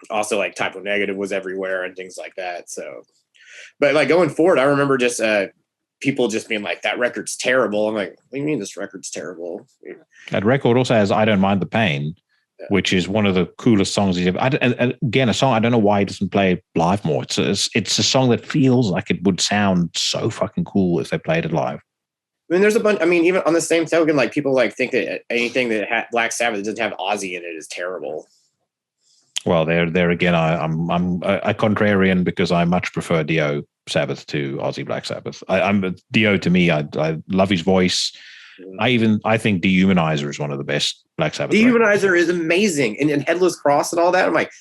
also like Typo Negative was everywhere and things like that. So, but like going forward, I remember just people just being like, that record's terrible. I'm like, what do you mean this record's terrible? That record also has I Don't Mind the Pain, which is one of the coolest songs he's ever. And again, a song I don't know why he doesn't play live more. It's a song that feels like it would sound so fucking cool if they played it live. I mean, there's a bunch. I mean, even on the same token, like people like think that anything that Black Sabbath doesn't have Ozzy in it is terrible. Well, there again, I'm a contrarian because I much prefer Dio Sabbath to Ozzy Black Sabbath. I'm Dio to me. I love his voice. I think Dehumanizer is one of the best Black Sabbath. Dehumanizer is amazing, and Headless Cross and all that. I'm like,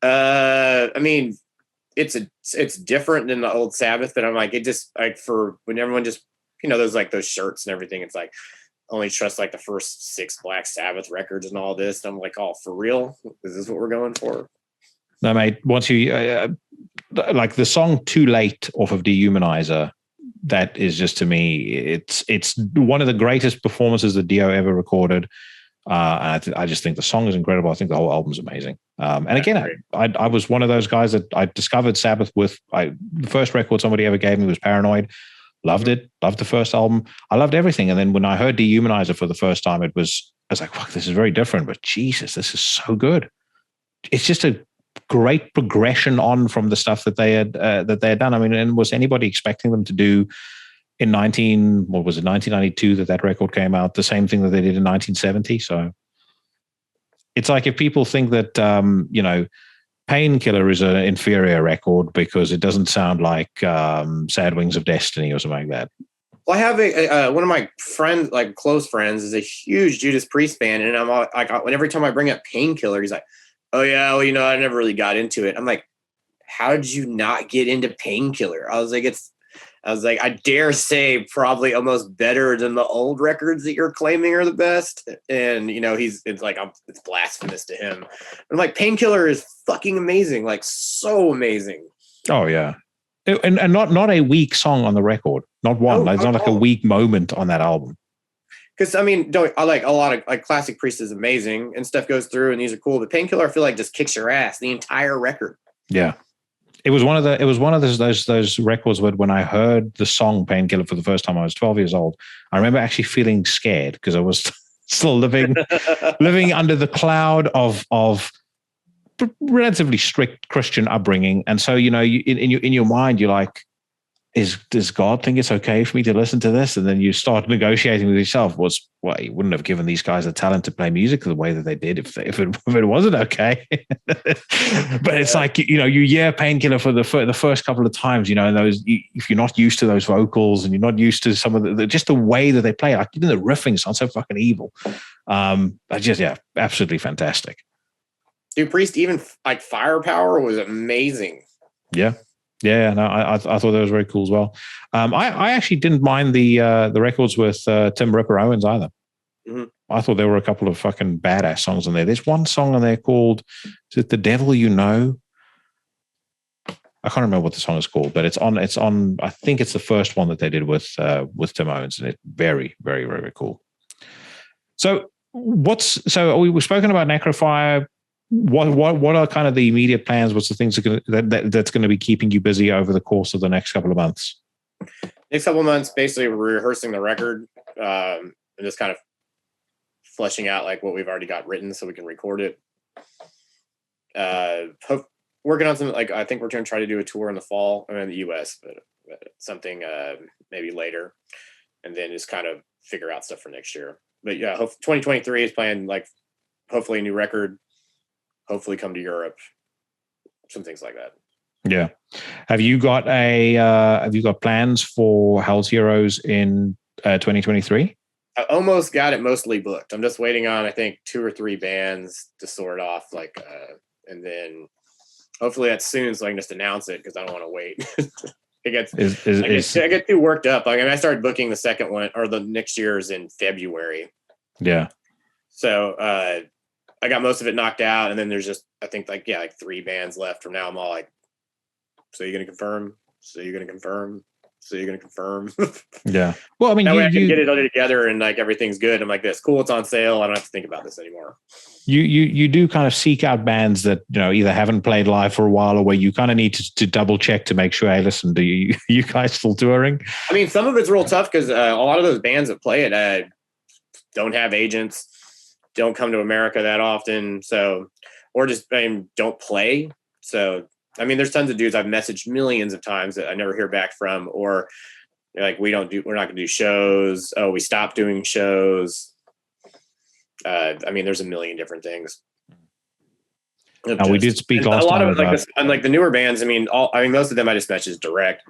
I mean, it's different than the old Sabbath, but I'm like, it just like for when everyone just there's like those shirts and everything. It's like only trust like the first 6 Black Sabbath records and all this. And I'm like, oh, for real? Is this what we're going for? No, mate. Once you like the song "Too Late" off of Dehumanizer, that is just, to me, it's one of the greatest performances that Dio ever recorded. And I just think the song is incredible. I think the whole album's amazing. And again, I was one of those guys that I discovered Sabbath with. The first record somebody ever gave me was Paranoid. Loved it. Loved the first album. I loved everything. And then when I heard Dehumanizer for the first time, I was like, fuck, this is very different. But Jesus, this is so good. It's just a great progression on from the stuff that they had done. I mean, and was anybody expecting them to do in 1992 that record came out, the same thing that they did in 1970? So it's like if people think that Painkiller is an inferior record because it doesn't sound like Sad Wings of Destiny or something like that. Well, I have one of my friends, like close friends, is a huge Judas Priest fan, and I'm like, every time I bring up Painkiller, he's like, "Oh yeah, well, I never really got into it." I'm like, "How did you not get into Painkiller?" I was like, I dare say probably almost better than the old records that you're claiming are the best. And it's blasphemous to him. I'm like, Painkiller is fucking amazing, like so amazing. Oh yeah, and not a weak song on the record, not one. There's not like a weak moment on that album. Because I like a lot of like Classic Priest is amazing and stuff goes through and these are cool, but Painkiller I feel like just kicks your ass the entire record. Yeah. It was one of those records where when I heard the song Painkiller for the first time, I was 12 years old. I remember actually feeling scared because I was still living under the cloud of relatively strict Christian upbringing. And so, in your mind, you're like, does God think it's okay for me to listen to this? And then you start negotiating with yourself. He wouldn't have given these guys the talent to play music the way that they did if it wasn't okay. But it's like, you hear Painkiller for the first couple of times, and if you're not used to those vocals and you're not used to some of just the way that they play, like even the riffing sounds so fucking evil. Absolutely fantastic. Dude, Priest, even like Firepower was amazing. Yeah. Yeah, no, I thought that was very cool as well. I actually didn't mind the records with Tim Ripper Owens either. Mm-hmm. I thought there were a couple of fucking badass songs on there. There's one song on there called, is it The Devil You Know? I can't remember what the song is called, but it's on. I think it's the first one that they did with Tim Owens, and it's very, very, very cool. So we've spoken about Necrofier. What are kind of the immediate plans? What's the things that's going to be keeping you busy over the course of the next couple of months? Next couple of months, basically rehearsing the record and just kind of fleshing out like what we've already got written so we can record it. Working on something like I think we're going to try to do a tour in the fall. In the U.S., but something maybe later, and then just kind of figure out stuff for next year. But yeah, 2023 is planned like hopefully a new record. Hopefully come to Europe, some things like that. Yeah. Have you got plans for Hell's Heroes in 2023? I almost got it mostly booked. I'm just waiting on, I think, 2 or 3 bands to sort off, and then hopefully that's soon so I can just announce it because I don't want to wait. I get too worked up. I started booking the second one or the next year's in February. Yeah. So, I got most of it knocked out, and then there's just I think like 3 bands left from now. I'm all like, so you're gonna confirm? So you're gonna confirm? So you're gonna confirm? Yeah. Well, I mean, I can get it all together and like everything's good. I'm like, this cool. It's on sale. I don't have to think about this anymore. You do kind of seek out bands that either haven't played live for a while or where you kind of need to double check to make sure. Hey, listen, do you guys still touring? I mean, some of it's real tough because a lot of those bands that play it don't have agents. Don't come to America that often. So, or just don't play. So, I mean, there's tons of dudes I've messaged millions of times that I never hear back from, or like, we're not going to do shows. Oh, we stopped doing shows. I mean, there's a million different things. We did speak last a lot time of about like the newer bands. I mean, most of them I just message direct.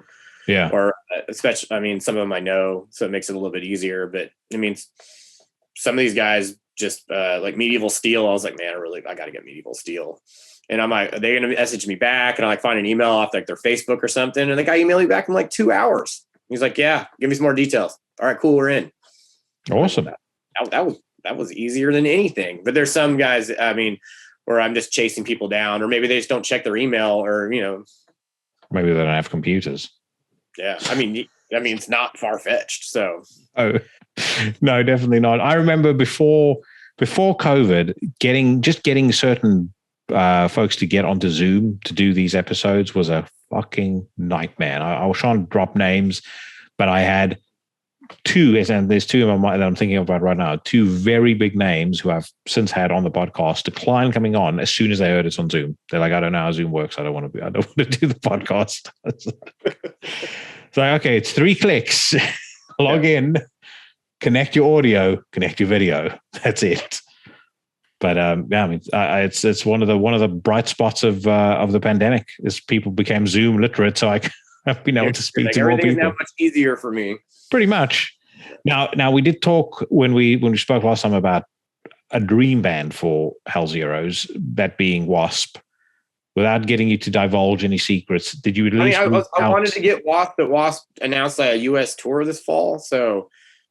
Yeah. Or especially, some of them I know, so it makes it a little bit easier. But I mean, some of these guys just like Medieval Steel. I was like, man, I got to get Medieval Steel. And I'm like, are they going to message me back? And I find an email off like their Facebook or something. And the guy emailed me back in like 2 hours. He's like, yeah, give me some more details. All right, cool. We're in. Awesome. That was easier than anything. But there's some guys, I mean, where I'm just chasing people down, or maybe they just don't check their email, or maybe they don't have computers. Yeah, I mean it's not far fetched. So oh no, definitely not. I remember before COVID, getting certain folks to get onto Zoom to do these episodes was a fucking nightmare. I was trying to drop names, but I had two, and there's two in my mind that I'm thinking about right now, two very big names who I've since had on the podcast decline coming on as soon as they heard it's on Zoom. They're like, I don't know how Zoom works. I don't want to do the podcast. It's like, okay, it's 3 clicks. Log in, connect your audio, connect your video. That's it. But I mean, it's one of the bright spots of the pandemic is people became Zoom literate. So I've been able to speak to more people. Everything's now much easier for me. Pretty much. Now we did talk when we spoke last time about a dream band for Hell Zeros, that being Wasp. Without getting you to divulge any secrets, did you at least? I wanted to get Wasp, but Wasp announced a U.S. tour this fall, so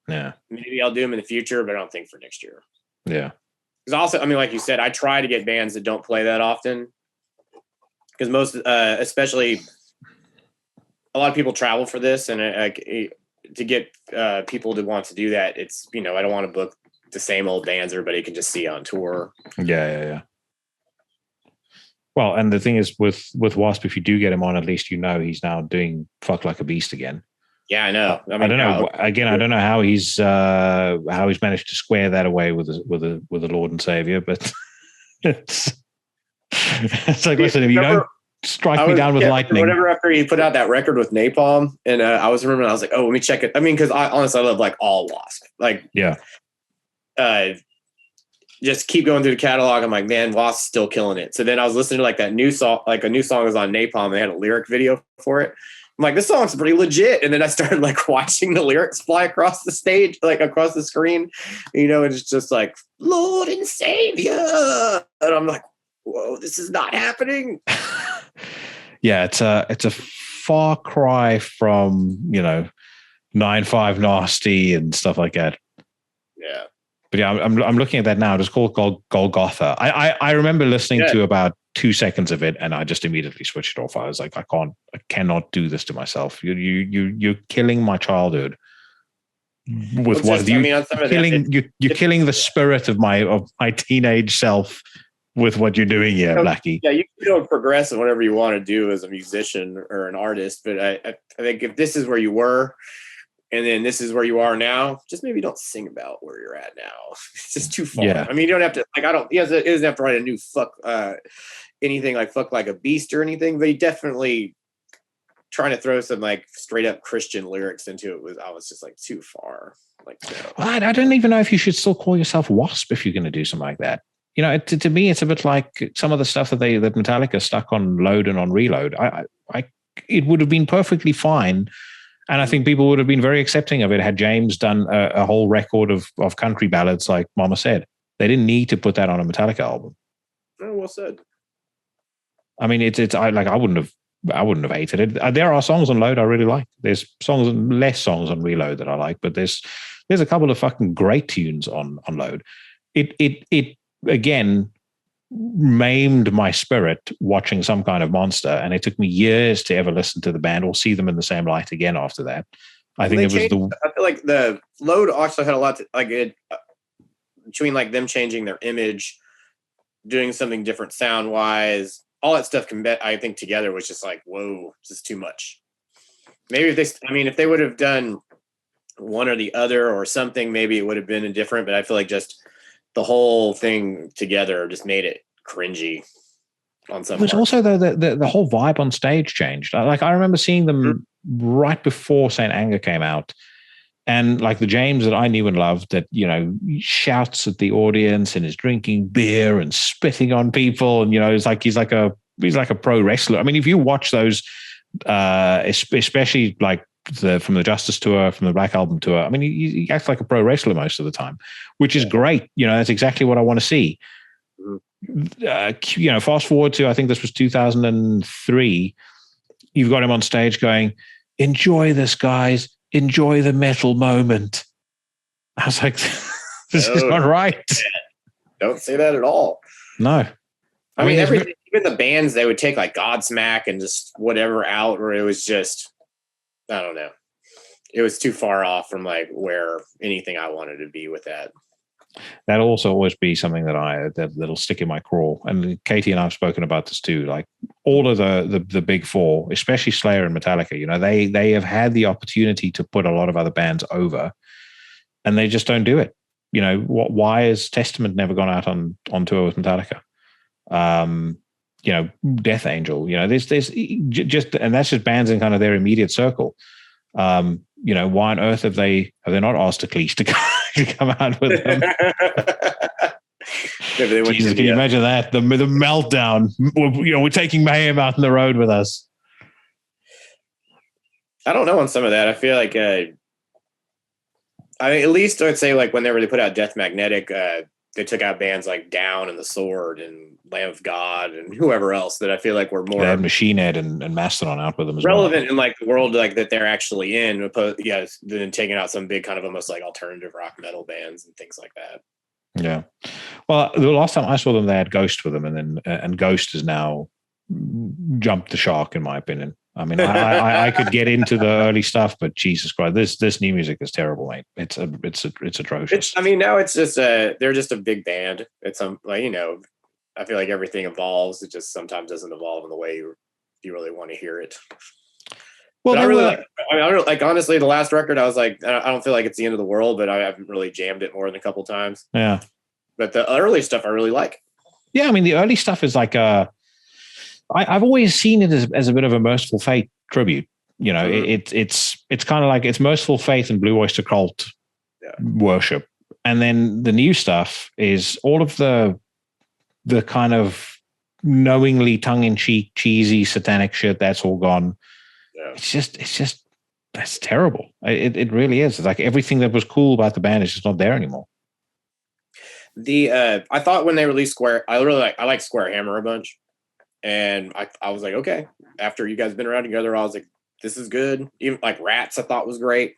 yeah, maybe I'll do them in the future, but I don't think for next year. Yeah, because also, I mean, like you said, I try to get bands that don't play that often, because most, especially, a lot of people travel for this, and to get people to want to do that, it's I don't want to book the same old bands everybody can just see on tour. Yeah. Well, and the thing is with Wasp, if you do get him on, at least he's now doing Fuck Like a Beast again. Yeah, I know. I don't know. Again, I don't know how he's managed to square that away with the Lord and Savior, but it's like, listen, if you don't strike me down with lightning. Whatever, after he put out that record with Napalm, and I was like, oh, let me check it. I mean, because I honestly love like all Wasp. Like, yeah. Just keep going through the catalog. I'm like, man, Wasp's still killing it. So then I was listening to like that new song, like a new song was on Napalm. They had a lyric video for it. I'm like, this song's pretty legit. And then I started like watching the lyrics fly across the stage, like across the screen, and it's just like Lord and Savior. And I'm like, whoa, this is not happening. Yeah, it's a far cry from 9-5 Nasty and stuff like that. Yeah. But yeah, I'm looking at that now. It's called Golgotha. I remember listening to about 2 seconds of it, and I just immediately switched it off. I was like, I cannot do this to myself. You're killing my childhood. With what you're killing the spirit of my teenage self with what you're doing here, Blackie. Yeah, you can progress in whatever you want to do as a musician or an artist, but I think if this is where you were, and then this is where you are now, just maybe don't sing about where you're at now. It's just too far. Yeah. I mean, you don't have to, like, he doesn't have to write a new anything like Fuck Like a Beast or anything, but he definitely trying to throw some like straight up Christian lyrics into it I was just like too far. Like, well, I don't even know if you should still call yourself Wasp if you're going to do something like that. To me, it's a bit like some of the stuff that Metallica stuck on Load and on Reload. It would have been perfectly fine. And I think people would have been very accepting of it had James done a whole record of country ballads like Mama Said. They didn't need to put that on a Metallica album. Oh, well said. I mean, I wouldn't have hated it. There are songs on Load I really like. There's less songs on Reload that I like, but there's a couple of fucking great tunes on Load. It again maimed my spirit watching Some Kind of Monster, and it took me years to ever listen to the band or see them in the same light again after that. I think I feel like the Load also had a lot to, like, it between like them changing their image, doing something different sound wise, all that stuff I think together was just like, whoa, this is too much. Maybe if they would have done one or the other or something, maybe it would have been different, but I feel like just the whole thing together just made it cringy on some. It was also the whole vibe on stage changed. Like, I remember seeing them right before Saint Anger came out, and like the James that I knew and loved that shouts at the audience and is drinking beer and spitting on people, and he's like a pro wrestler. I mean, if you watch those, especially like from the Justice tour, from the Black Album tour, I mean, he acts like a pro wrestler most of the time, which is great. That's exactly what I want to see. Fast forward to, I think this was 2003. You've got him on stage going, "Enjoy this, guys. Enjoy the metal moment." I was like, this is not right. Don't say that at all. No. I mean, everything, even the bands, they would take like Godsmack and just whatever out, where it was just, I don't know. It was too far off from like where anything I wanted to be with that. That'll also always be something that'll stick in my craw. And Katie and I have spoken about this too. Like all of the big four, especially Slayer and Metallica, you know, they have had the opportunity to put a lot of other bands over, and they just don't do it. You know, why has Testament never gone out on tour with Metallica? You know, Death Angel. You know, there's just, and that's just bands in kind of their immediate circle. You know, why on earth have they not asked Eccles to come out with them? Jesus, can you imagine that? The meltdown. You know, we're taking Mayhem out on the road with us. I don't know on some of that. I feel like, I mean, at least I'd say like whenever they put out Death Magnetic, they took out bands like Down and The Sword and Lamb of God and whoever else that I feel like were more. They had Machine Head and Mastodon out with them as relevant well. in like the world like that they're actually in. Yeah, then taking out some big kind of almost like alternative rock metal bands and things like that. Yeah. Well, the last time I saw them, they had Ghost with them, and Ghost has now jumped the shark, in my opinion. I mean, I could get into the early stuff, but Jesus Christ, this new music is terrible, mate. It's atrocious. I mean, now it's just they're just a big band. It's like, you know, I feel like everything evolves. It just sometimes doesn't evolve in the way you really want to hear it. Well, I really like honestly, the last record, I was like, I don't feel like it's the end of the world, but I haven't really jammed it more than a couple times. Yeah. But the early stuff I really like. Yeah, I mean, the early stuff is like I've always seen it as a bit of a Merciful Fate tribute. You know, it's kind of like it's Merciful Fate and Blue Oyster Cult worship. And then the new stuff is all of the kind of knowingly tongue-in-cheek, cheesy, satanic shit. That's all gone. Yeah. It's just that's terrible. It really is. It's like everything that was cool about the band is just not there anymore. I thought when they released Square, I like Square Hammer a bunch. And I was like, okay, after you guys been around together, I was like, this is good. Even like Rats, I thought was great.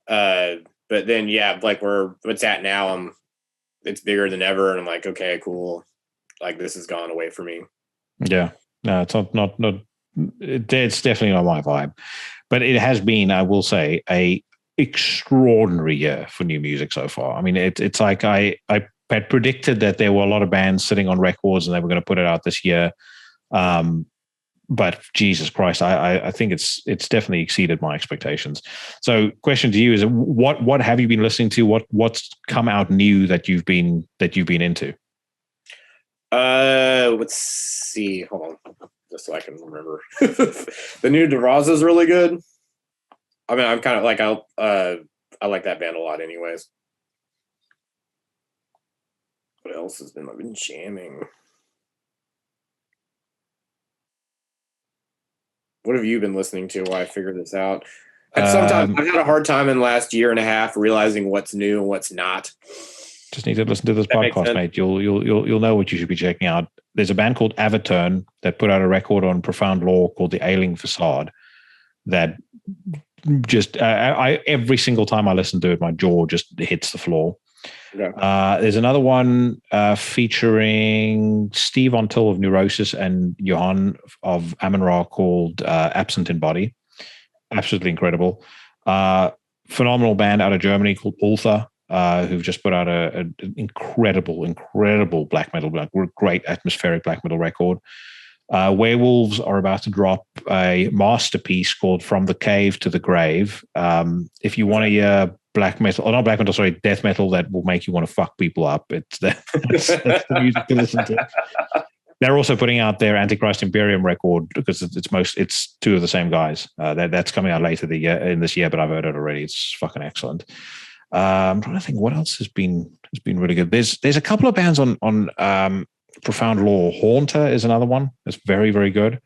But then, yeah, like where it's at now, it's bigger than ever. And I'm like, okay, cool. Like this has gone away for me. Yeah, no, it's not. It's definitely not my vibe, but it has been, I will say, a extraordinary year for new music so far. I mean, it's like I had predicted that there were a lot of bands sitting on records and they were going to put it out this year. But Jesus Christ, I think it's definitely exceeded my expectations. So question to you is what have you been listening to? What's come out new that you've been into? Let's see. Hold on. Just so I can remember. The new DeRosa is really good. I mean, I'm kind of like, I like that band a lot anyways. What else has been? I've been jamming. What have you been listening to while I figure this out? Sometimes I've had a hard time in the last year and a half realizing what's new and what's not. Just need to listen to this podcast, mate. You'll know what you should be checking out. There's a band called Avaturn that put out a record on Profound Law called The Ailing Facade that just every single time I listen to it, my jaw just hits the floor. Yeah. There's another one featuring Steve Ontill of Neurosis and Johan of Amun-Ra called Absent in Body. Absolutely incredible. Phenomenal band out of Germany called Ultha, who've just put out an incredible black metal, great atmospheric black metal record. Werewolves are about to drop a masterpiece called From the Cave to the Grave. If you want to hear black metal, or not black metal, sorry, death metal that will make you want to fuck people up, that's the music to listen to. They're also putting out their Antichrist Imperium record because it's two of the same guys. That's coming out later in this year, but I've heard it already. It's fucking excellent. I'm trying to think what else has been really good. There's a couple of bands on Profound Law. Haunter is another one. It's very, very good.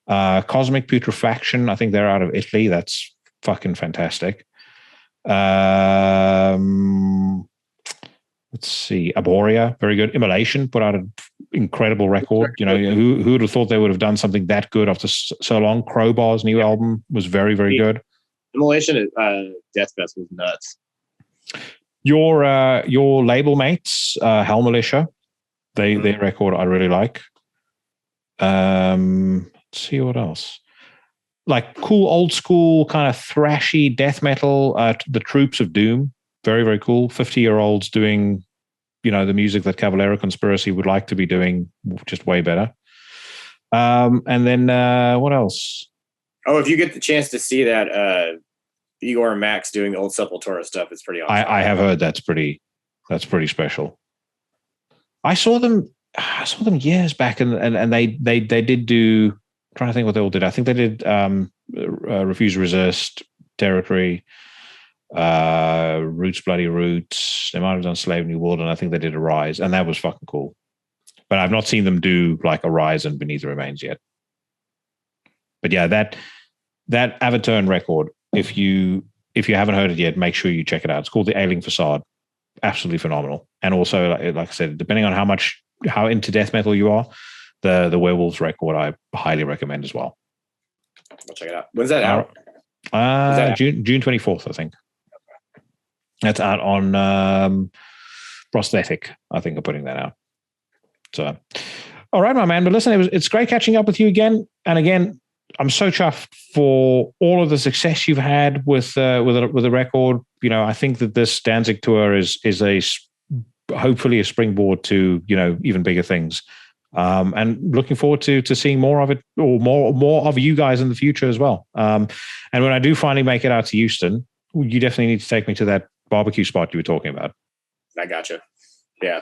Cosmic Putrefaction, I think they're out of Italy. That's fucking fantastic. Let's see. Aboria, very good. Immolation put out an incredible record. You know, who would have thought they would have done something that good after so long? Crowbar's new album was very, very good. Immolation Deathfest was nuts. Your label mates, Hell Militia, Their record I really like. Let's see what else. Like cool old school kind of thrashy death metal. The Troops of Doom, very very cool. 50-year-olds doing, the music that Cavalera Conspiracy would like to be doing, just way better. And then what else? Oh, if you get the chance to see that Igor and Max doing the old Sepultura stuff, it's pretty awesome. I have heard that's pretty special. I saw them years back, and they did do. I'm trying to think what they all did. I think they did Refuse Resist, Territory, Roots Bloody Roots. They might have done Slave New World, and I think they did Arise, and that was fucking cool. But I've not seen them do like Arise and Beneath the Remains yet. But yeah, that Avaturn record, if you haven't heard it yet, make sure you check it out. It's called The Ailing Facade. Absolutely phenomenal. And also, like I said, depending on how into death metal you are, the Werewolves record I highly recommend as well. I'll check it out. When's that out? June 24th, I think. Okay. That's out on Prosthetic. I think I'm putting that out. So, all right, my man. But listen, it's great catching up with you again. And again, I'm so chuffed for all of the success you've had with the record. I think that this Danzig tour is hopefully a springboard to even bigger things. And looking forward to seeing more of it, or more of you guys in the future as well. And when I do finally make it out to Houston, you definitely need to take me to that barbecue spot you were talking about. I gotcha. Yeah.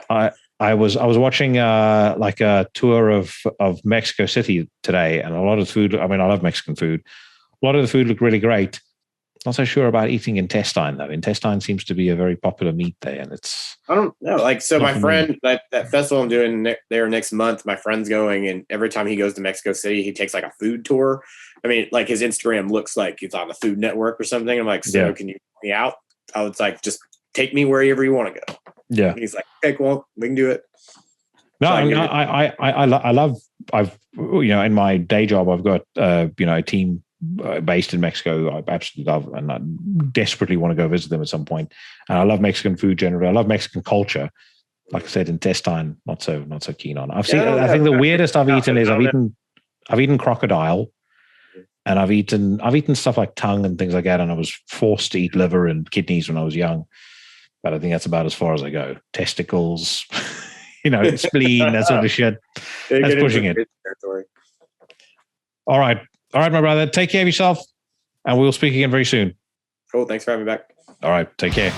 I was watching like a tour of Mexico City today, and a lot of the food. I mean, I love Mexican food. A lot of the food looked really great. Not so sure about eating intestine though. Intestine seems to be a very popular meat there, and I don't know. Like, so my friend, that festival I'm doing there next month, my friend's going, and every time he goes to Mexico City, he takes like a food tour. I mean, like his Instagram looks like it's on the Food Network or something. I'm like, so can you help me out? I was like, just take me wherever you want to go. Yeah. And he's like, okay, well, we can do it. No, so I love. I've in my day job, I've got a team based in Mexico. I absolutely love, and I desperately want to go visit them at some point. And I love Mexican food generally. I love Mexican culture. Like I said, intestine, not so keen on. I think the weirdest I've eaten is I've eaten crocodile, and I've eaten stuff like tongue and things like that. And I was forced to eat liver and kidneys when I was young. But I think that's about as far as I go. Testicles, spleen, that sort of shit. That's pushing it. All right, my brother. Take care of yourself, and we'll speak again very soon. Cool. Thanks for having me back. All right. Take care.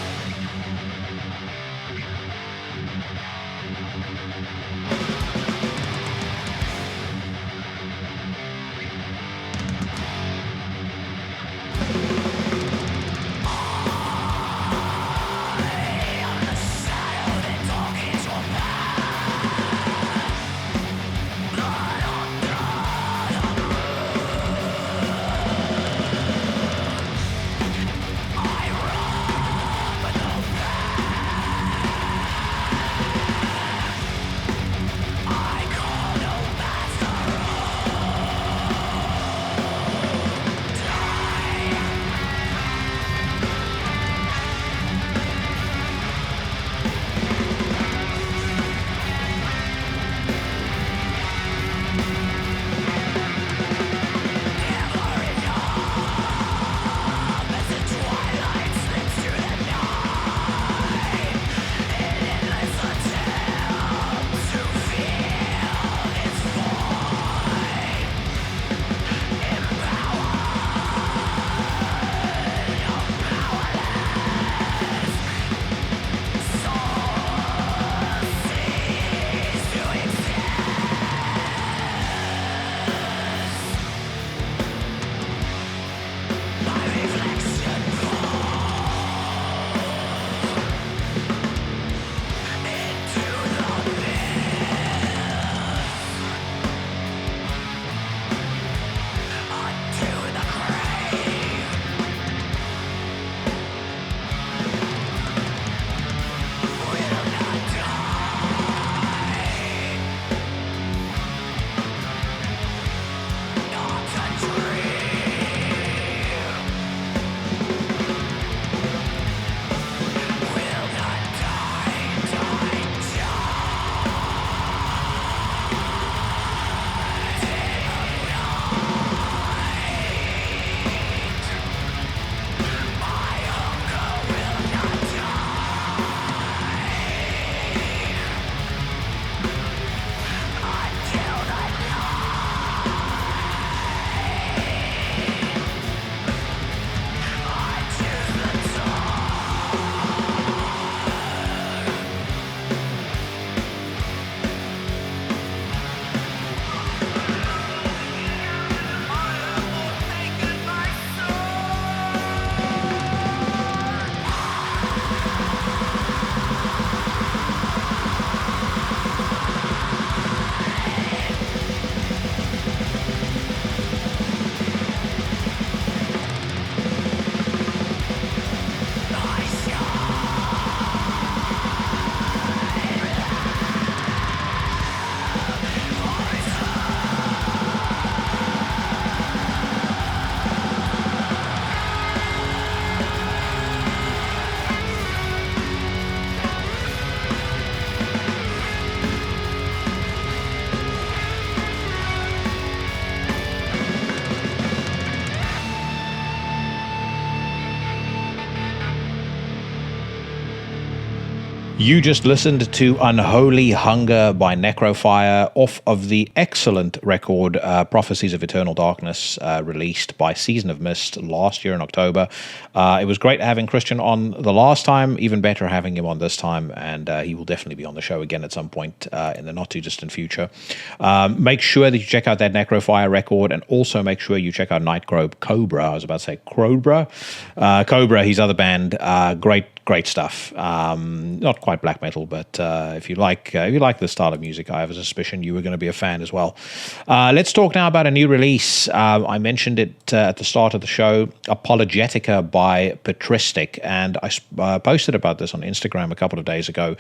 You just listened to Unholy Hunger by Necrofier off of the excellent record Prophecies of Eternal Darkness, released by Season of Mist last year in October. It was great having Christian on the last time, even better having him on this time, and he will definitely be on the show again at some point in the not-too-distant future. Make sure that you check out that Necrofier record, and also make sure you check out Cobra. I was about to say Cobra. Cobra, his other band, great stuff. Not quite black metal, but if you like this style of music, I have a suspicion you were going to be a fan as well. Let's talk now about a new release. I mentioned it at the start of the show, Apologetica by Patristic, and I posted about this on Instagram a couple of days ago,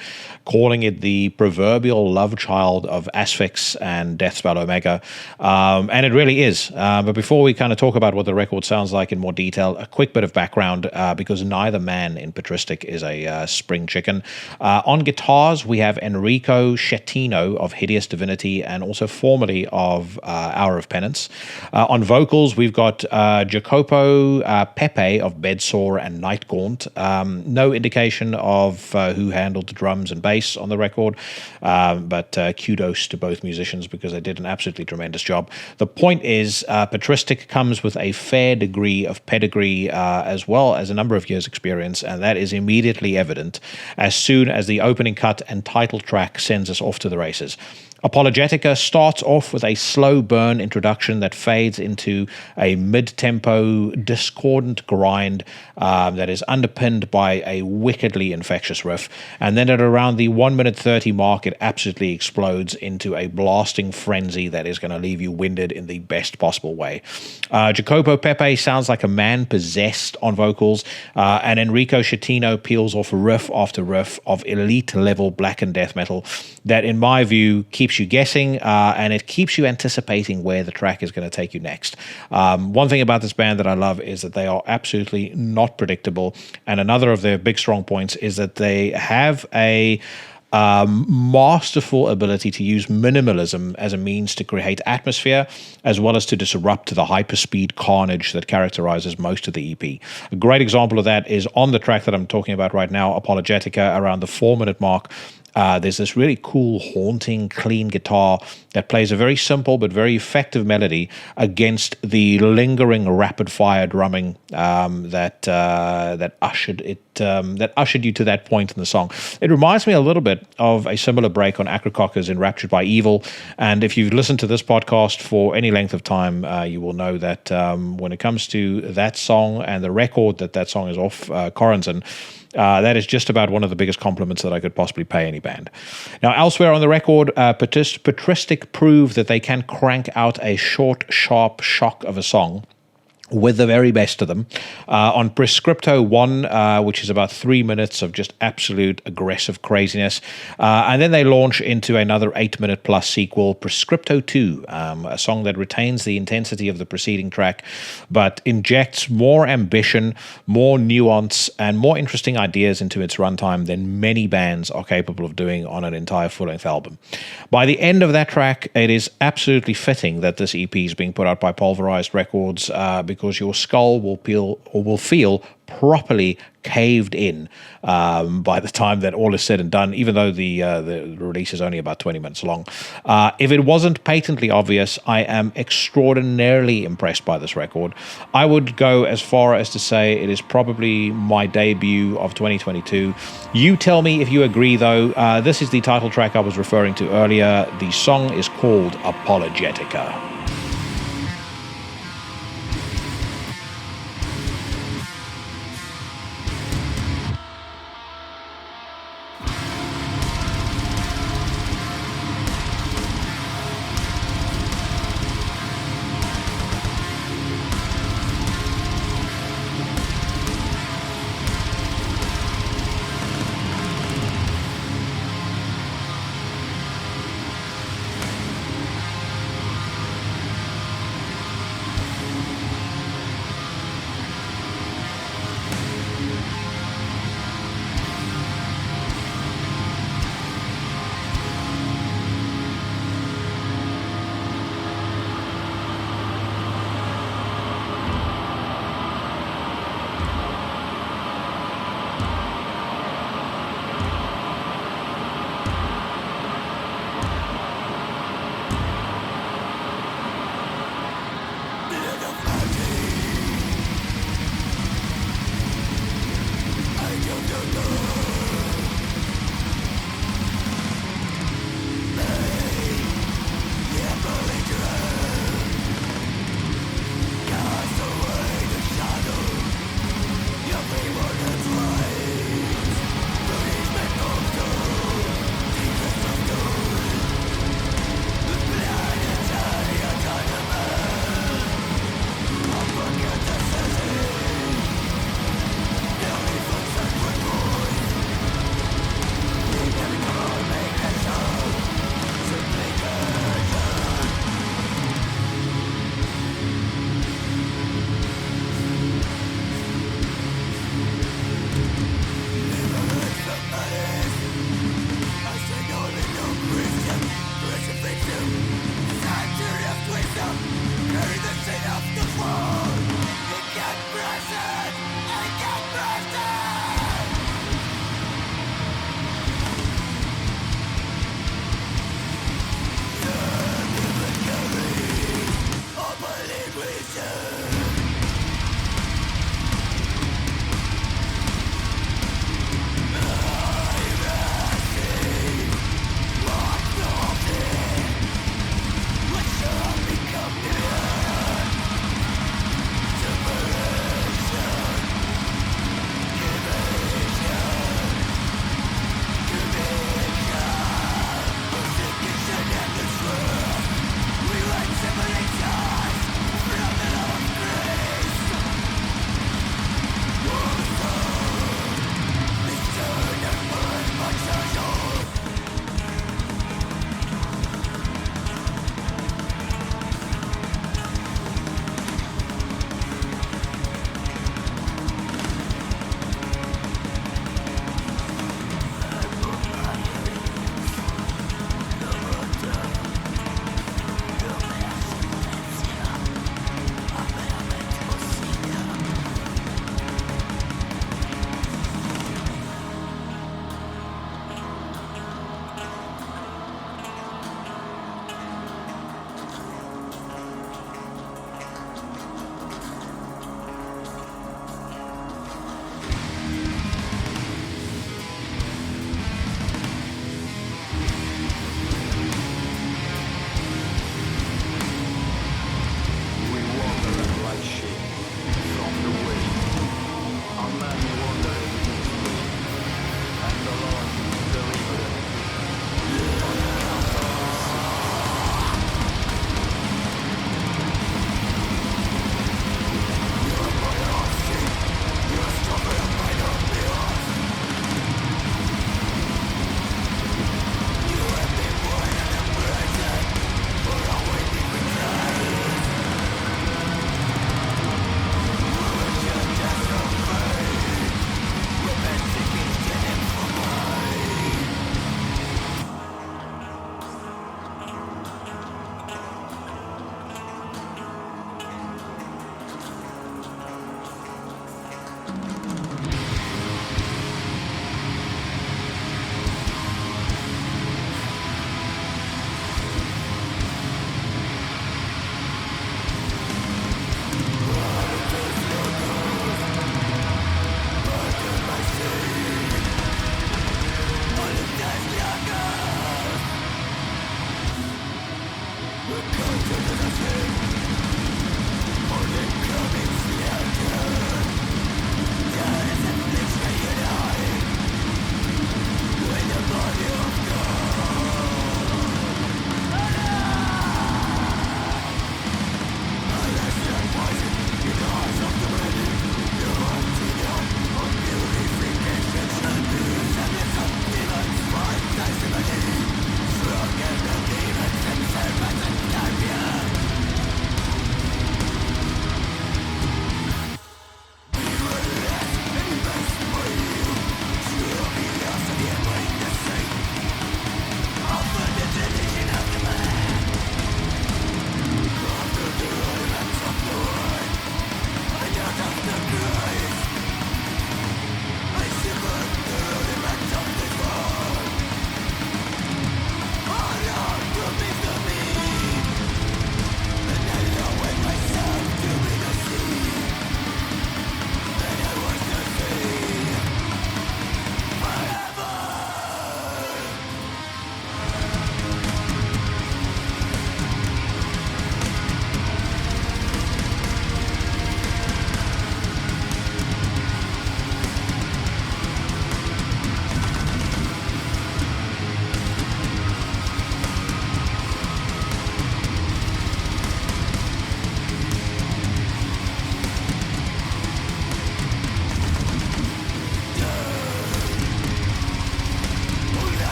calling it the proverbial love child of Asphyx and Deathspell Omega, and it really is. But before we kind of talk about what the record sounds like in more detail, a quick bit of background, because neither man in Patristic is a spring chicken. On guitars, we have Enrico Schettino of Hideous Divinity and also formerly of Hour of Penance. On vocals, we've got Jacopo Pepe of Bedsore and Night Gaunt. No indication of who handled the drums and bass on the record, but kudos to both musicians because they did an absolutely tremendous job. The point is, Patristic comes with a fair degree of pedigree as well as a number of years' experience, and that is immediately evident as soon as the opening cut and title track sends us off to the races. Apologetica starts off with a slow burn introduction that fades into a mid-tempo, discordant grind that is underpinned by a wickedly infectious riff. And then at around the 1 minute 30 mark, it absolutely explodes into a blasting frenzy that is going to leave you winded in the best possible way. Jacopo Pepe sounds like a man possessed on vocals, and Enrico Schettino peels off riff after riff of elite-level blackened death metal that, in my view, keeps you guessing, and it keeps you anticipating where the track is going to take you next. One thing about this band that I love is that they are absolutely not predictable, and another of their big strong points is that they have a masterful ability to use minimalism as a means to create atmosphere, as well as to disrupt the hyperspeed carnage that characterizes most of the EP. A great example of that is on the track that I'm talking about right now, Apologetica, around the 4 minute mark. There's this really cool, haunting, clean guitar that plays a very simple but very effective melody against the lingering, rapid-fire drumming that ushered you to that point in the song. It reminds me a little bit of a similar break on Acrococker's Enraptured by Evil, and if you've listened to this podcast for any length of time, you will know that when it comes to that song and the record that song is off, Corentin, that is just about one of the biggest compliments that I could possibly pay any band. Now, elsewhere on the record, Patristic prove that they can crank out a short, sharp shock of a song with the very best of them. On Prescripto 1, which is about 3 minutes of just absolute aggressive craziness. And then they launch into another 8 minute plus sequel, Prescripto 2, a song that retains the intensity of the preceding track, but injects more ambition, more nuance, and more interesting ideas into its runtime than many bands are capable of doing on an entire full-length album. By the end of that track, it is absolutely fitting that this EP is being put out by Pulverized Records, because your skull will feel properly caved in by the time that all is said and done, even though the release is only about 20 minutes long. If it wasn't patently obvious, I am extraordinarily impressed by this record. I would go as far as to say it is probably my debut of 2022. You tell me if you agree, though. This is the title track I was referring to earlier. The song is called Apologetica.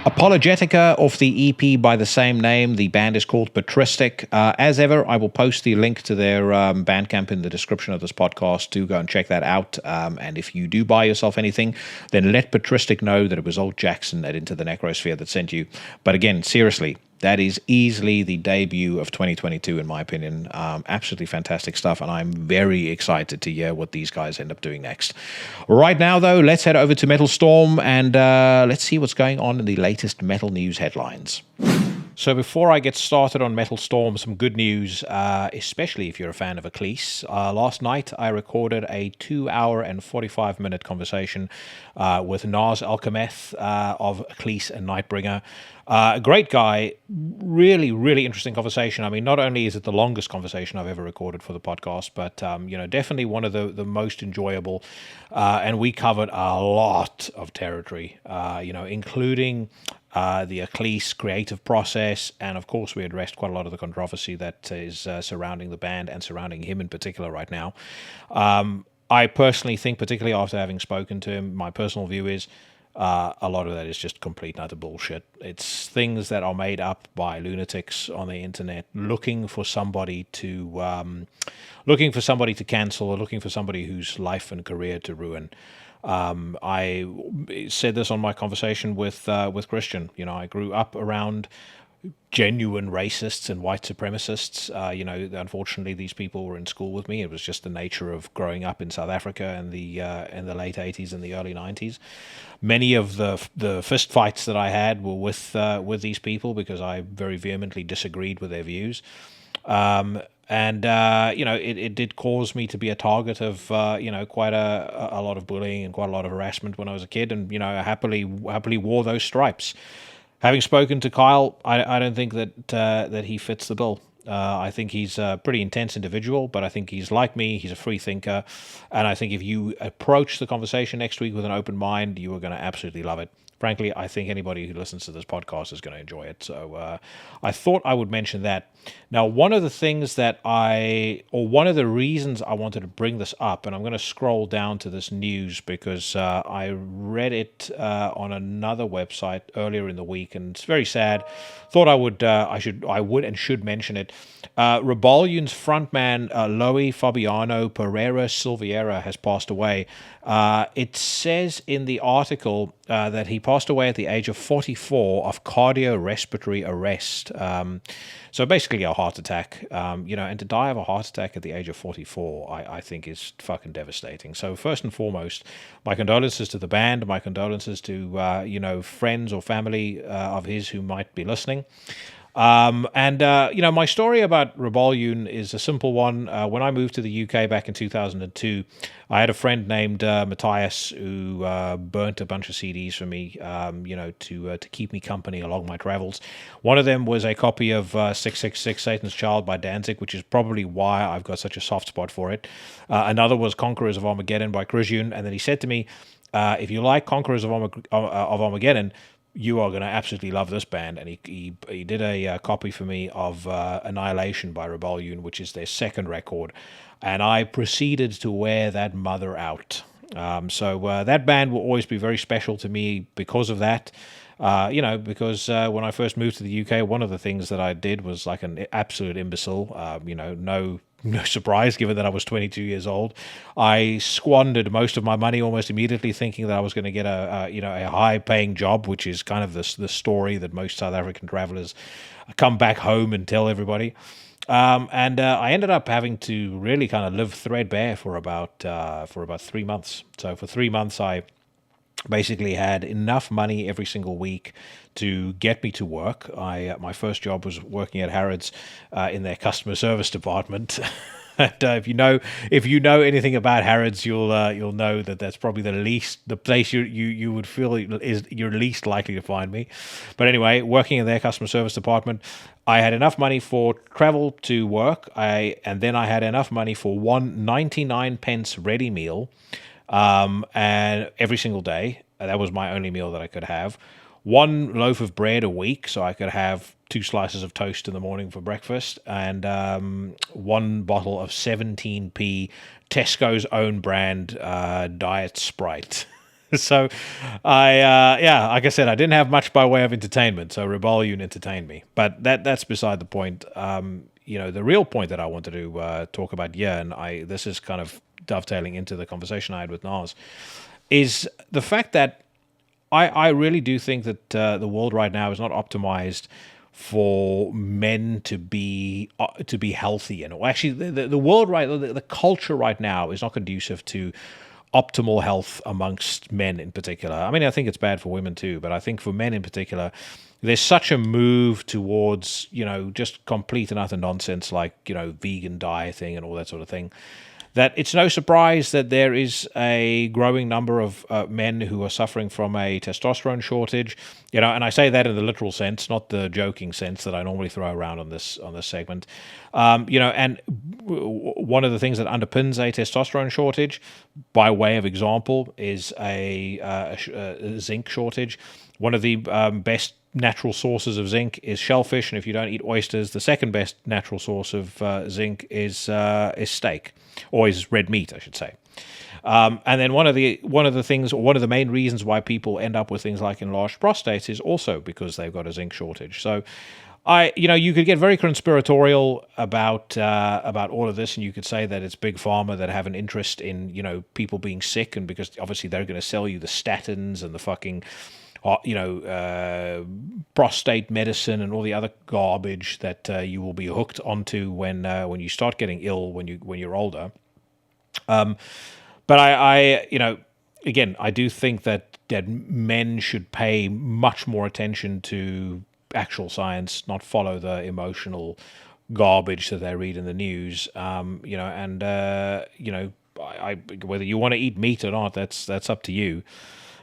Apologetica off the EP by the same name. The band is called Patristic. As ever, I will post the link to their Bandcamp in the description of this podcast. Do go and check that out. And if you do buy yourself anything, then let Patristic know that it was old Jackson at Into the Necrosphere that sent you. But again, seriously, that is easily the debut of 2022, in my opinion. Absolutely fantastic stuff, and I'm very excited to hear what these guys end up doing next. Right now, though, let's head over to Metal Storm, and let's see what's going on in the latest metal news headlines. So before I get started on Metal Storm, some good news, especially if you're a fan of Eclise. Last night, I recorded a 2-hour and 45-minute conversation with Nars Alchemeth of Eclise and Nightbringer. A great guy, really, really interesting conversation. I mean, not only is it the longest conversation I've ever recorded for the podcast, but, definitely one of the most enjoyable. And we covered a lot of territory, including the Eclise creative process, and of course we addressed quite a lot of the controversy that is surrounding the band and surrounding him in particular right now. I personally think, particularly after having spoken to him, my personal view is a lot of that is just complete and utter bullshit. It's things that are made up by lunatics on the internet looking for somebody to cancel, or looking for somebody whose life and career to ruin. I said this on my conversation with Christian. I grew up around genuine racists and white supremacists. Unfortunately, these people were in school with me. It was just the nature of growing up in South Africa in the late 80s and the early 90s. Many of the fist fights that I had were with these people because I very vehemently disagreed with their views. It did cause me to be a target of, quite a lot of bullying and quite a lot of harassment when I was a kid, and, I happily wore those stripes. Having spoken to Kyle, I don't think that he fits the bill. I think he's a pretty intense individual, but I think he's like me. He's a free thinker. And I think if you approach the conversation next week with an open mind, you are going to absolutely love it. Frankly, I think anybody who listens to this podcast is going to enjoy it. So I thought I would mention that. Now, one of the reasons I wanted to bring this up, and I'm going to scroll down to this news because I read it on another website earlier in the week, and it's very sad. Thought I would should mention it. REBAELLIUN's frontman Loe Fabiano Pereira Silveira has passed away. It says in the article that he passed away at the age of 44 of cardiorespiratory arrest. So basically a heart attack, and to die of a heart attack at the age of 44, I think is fucking devastating. So first and foremost, my condolences to the band, my condolences to, friends or family of his who might be listening. My story about REBAELLIUN is a simple one. When I moved to the UK back in 2002, I had a friend named Matthias who burnt a bunch of CDs for me, to keep me company along my travels. One of them was a copy of 666 Satan's Child by Danzig, which is probably why I've got such a soft spot for it. Another was Conquerors of Armageddon by Christian, and then he said to me, if you like Conquerors of Armageddon, you are going to absolutely love this band. And he did a copy for me of Annihilation by REBAELLIUN, which is their second record. And I proceeded to wear that mother out. So that band will always be very special to me because of that. Because when I first moved to the UK, one of the things that I did was like an absolute imbecile, no surprise given that I was 22 years old. I squandered most of my money almost immediately thinking that I was going to get a high-paying job, which is kind of the story that most South African travelers come back home and tell everybody. I ended up having to really kind of live threadbare for about 3 months. So for 3 months, I basically had enough money every single week to get me to work. My first job was working at Harrods in their customer service department. And if you know anything about Harrods, you'll know that that's probably the place you would feel is you're least likely to find me. But anyway, working in their customer service department, I had enough money for travel to work. And then I had enough money for 1.99 ready meal, and every single day. That was my only meal that I could have. 1 loaf of bread a week, so I could have 2 slices of toast in the morning for breakfast, and 1 bottle of 17p Tesco's own brand Diet Sprite. So like I said, I didn't have much by way of entertainment, so REBAELLIUN entertained me. But that's beside the point. The real point that I wanted to talk about here, and this is kind of dovetailing into the conversation I had with Nas, is the fact that I really do think that the world right now is not optimized for men to be healthy, and actually the world the culture right now is not conducive to optimal health amongst men in particular. I mean, I think it's bad for women too, but I think for men in particular, there's such a move towards just complete and utter nonsense like vegan dieting and all that sort of thing, that it's no surprise that there is a growing number of men who are suffering from a testosterone shortage. And I say that in the literal sense, not the joking sense that I normally throw around on this segment. And one of the things that underpins a testosterone shortage, by way of example, is a zinc shortage. One of the best natural sources of zinc is shellfish, and if you don't eat oysters, the second best natural source of zinc is steak, or is red meat, I should say. And then one of the main reasons why people end up with things like enlarged prostates is also because they've got a zinc shortage. So, you could get very conspiratorial about all of this, and you could say that it's big pharma that have an interest in people being sick, and because obviously they're going to sell you the statins and the fucking prostate medicine and all the other garbage that you will be hooked onto when you start getting ill when you're older. But again, I do think that men should pay much more attention to actual science, not follow the emotional garbage that they read in the news. Whether you want to eat meat or not, that's up to you.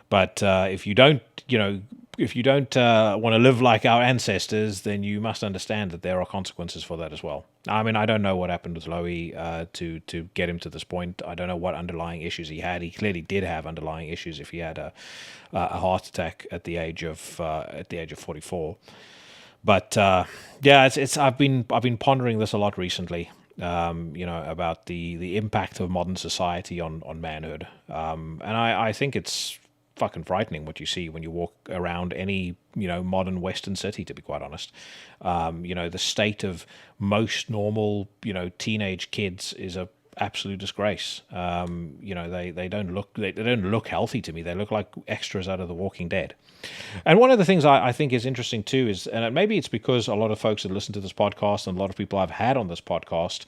But if you don't want to live like our ancestors, then you must understand that there are consequences for that as well. I mean, I don't know what happened with Lowy to get him to this point. I don't know what underlying issues he had. He clearly did have underlying issues if he had a heart attack at the age of 44. But I've been pondering this a lot recently. About the impact of modern society on manhood, and I think it's fucking frightening what you see when you walk around any modern Western city, to be quite honest. The state of most normal teenage kids is a absolute disgrace. They don't look healthy to me. They look like extras out of The Walking Dead. And one of the things I think is interesting too is, and maybe it's because a lot of folks that listen to this podcast and a lot of people I've had on this podcast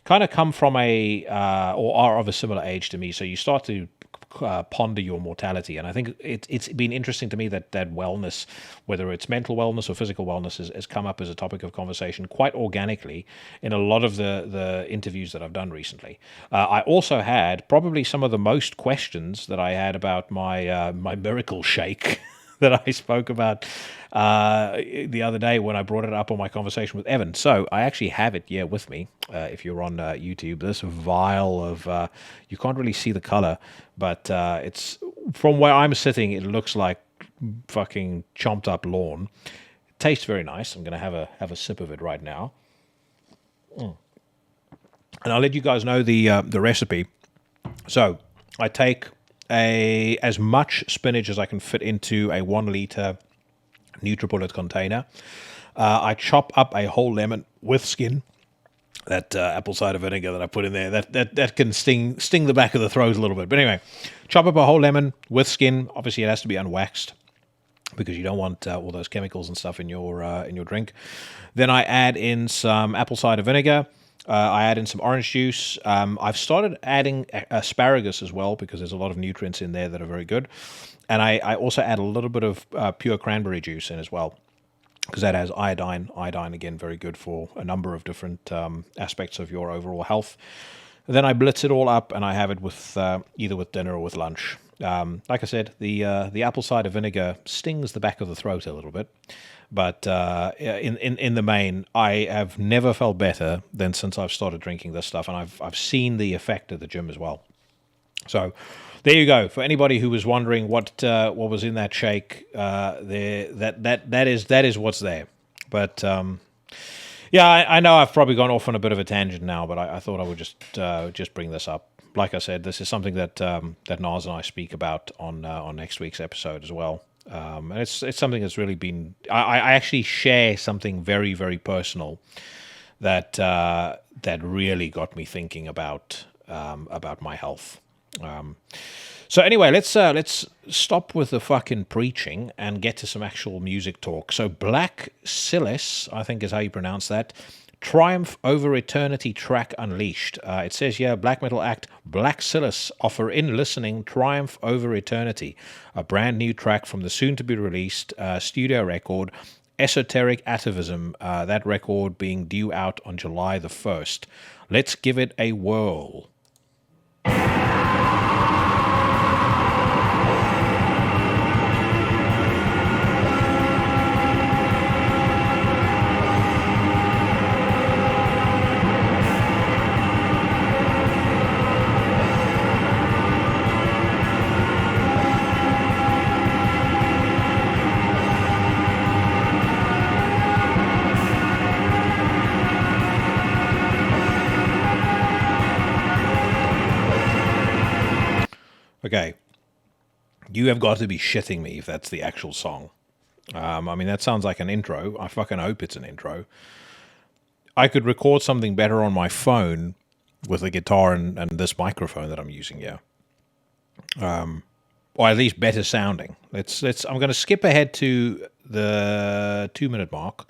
kind of come from or are of a similar age to me, so you start to ponder your mortality. And I think it's been interesting to me that wellness, whether it's mental wellness or physical wellness, has come up as a topic of conversation quite organically in a lot of the interviews that I've done recently. I also had probably some of the most questions that I had about my miracle shake that I spoke about the other day when I brought it up on my conversation with Evan. So I actually have it here with me. If you're on YouTube, this vial of you can't really see the color, but it's from where I'm sitting. It looks like fucking chomped up lawn. It tastes very nice. I'm going to have a sip of it right now, and I'll let you guys know the recipe. So I take as much spinach as I can fit into a 1 liter NutriBullet container. I chop up a whole lemon with skin. That apple cider vinegar that I put in there, that can sting the back of the throat a little bit. But anyway, chop up a whole lemon with skin. Obviously, it has to be unwaxed because you don't want all those chemicals and stuff in your drink. Then I add in some apple cider vinegar. I add in some orange juice. I've started adding asparagus as well because there's a lot of nutrients in there that are very good. And I also add a little bit of pure cranberry juice in as well, because that has iodine. Iodine, again, very good for a number of different aspects of your overall health. Then I blitz it all up, and I have it with either with dinner or with lunch. Like I said, the apple cider vinegar stings the back of the throat a little bit, but in the main, I have never felt better than since I've started drinking this stuff, and I've seen the effect at the gym as well. So there you go. For anybody who was wondering what was in that shake, that is what's there. But yeah, I know I've probably gone off on a bit of a tangent now, but I thought I would just bring this up. like I said, this is something that that Naz and I speak about on next week's episode as well. And it's something that's really been. I actually share something very, very personal that that really got me thinking about my health. So anyway, let's stop with the fucking preaching and get to some actual music talk. So Black Silis, I think is how you pronounce that. Triumph Over Eternity track unleashed. It says here, black metal act Black Silis offer in listening Triumph Over Eternity, a brand new track from the soon-to-be-released studio record Esoteric Atavism, that record being due out on July the 1st. Let's give it a whirl. Okay, you have got to be shitting me if that's the actual song. I mean, that sounds like an intro. I fucking hope it's an intro. I could record something better on my phone with a guitar and this microphone that I'm using here. Or at least better sounding. I'm going to skip ahead to the 2-minute mark,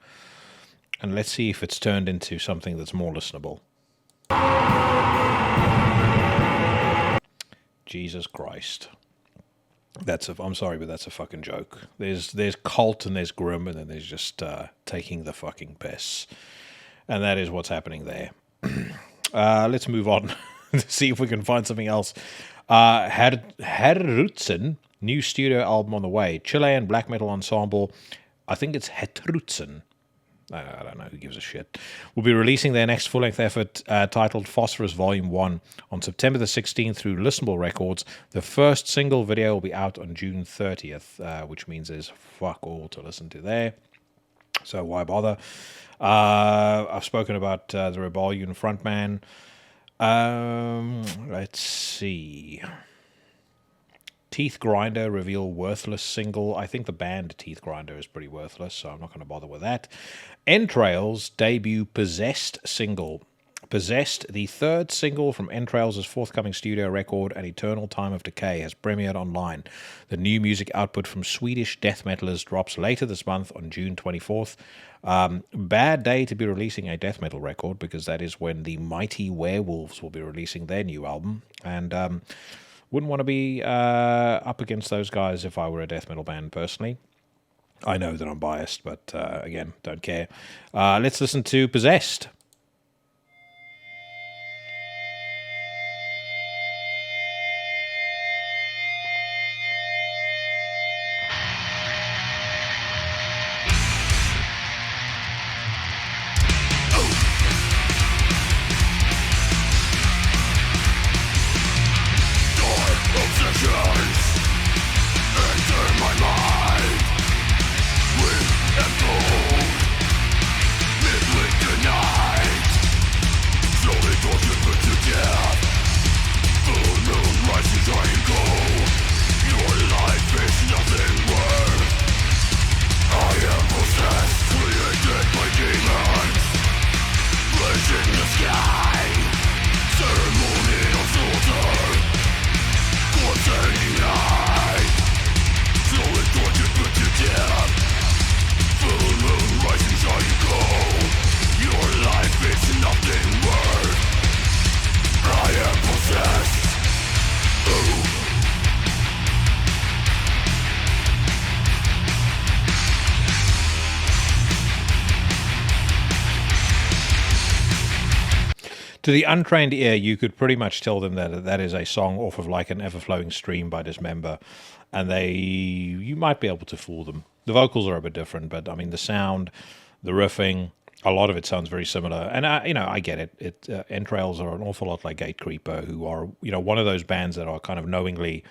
and let's see if it's turned into something that's more listenable. Jesus Christ. I'm sorry, but that's a fucking joke. There's cult and there's grim, and then there's just taking the fucking piss. And that is what's happening there. Let's move on to see if we can find something else. Herrutsen, new studio album on the way. Chilean black metal ensemble. I think it's Herrutsen. I don't know, who gives a shit. Will be releasing their next full-length effort titled Phosphorus Volume 1 on September the 16th through Listenable Records. The first single video will be out on June 30th, which means there's fuck all to listen to there. So why bother? I've spoken about the REBAELLIUN frontman. Let's see. Teeth Grinder reveal worthless single. I think the band Teeth Grinder is pretty worthless, so I'm not going to bother with that. Entrails debut Possessed single. Possessed, the third single from Entrails' forthcoming studio record, An Eternal Time of Decay, has premiered online. The new music output from Swedish death metalers drops later this month on June 24th. Bad day to be releasing a death metal record, because that is when the Mighty Werewolves will be releasing their new album. And wouldn't want to be up against those guys if I were a death metal band personally. I know that I'm biased, but again, don't care. Let's listen to Possessed. To the untrained ear, you could pretty much tell them that that is a song off of like an ever-flowing stream by Dismember, and you might be able to fool them. The vocals are a bit different, but I mean the sound, the riffing, a lot of it sounds very similar. And I get it. Entrails are an awful lot like Gatecreeper, who are one of those bands that are kind of knowingly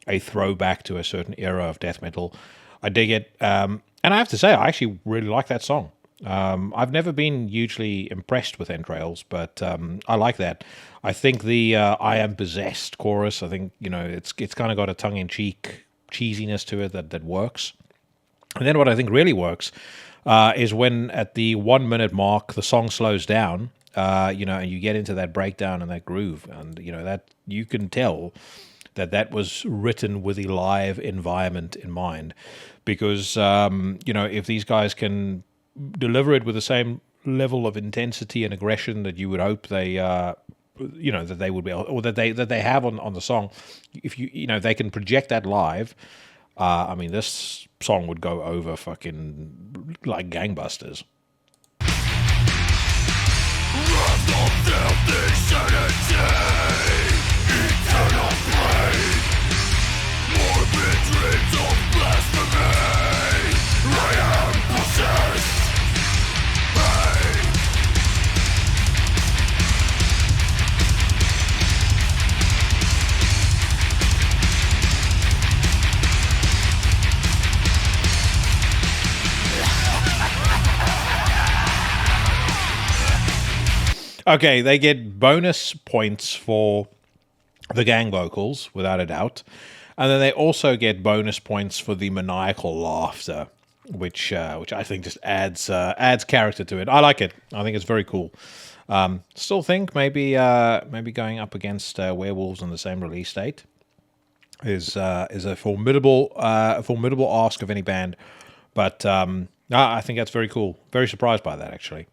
a throwback to a certain era of death metal. I dig it, and I have to say I actually really like that song. I've never been hugely impressed with Entrails, but I like that. I think the "I am possessed" chorus. I think it's kind of got a tongue-in-cheek cheesiness to it that works. And then what I think really works is when at the 1 minute mark the song slows down. And you get into that breakdown and that groove, and that you can tell that was written with the live environment in mind, because if these guys can deliver it with the same level of intensity and aggression that you would hope they that they would be, or that they have on the song, if they can project that live, I mean, this song would go over fucking like gangbusters. Eternal pain, morbid dreams of blasphemy. I am possessed. Okay, they get bonus points for the gang vocals, without a doubt. And then they also get bonus points for the maniacal laughter, which I think just adds character to it. I like it. I think it's very cool. Still think maybe going up against Werewolves on the same release date is a formidable ask of any band. But I think that's very cool. Very surprised by that, actually.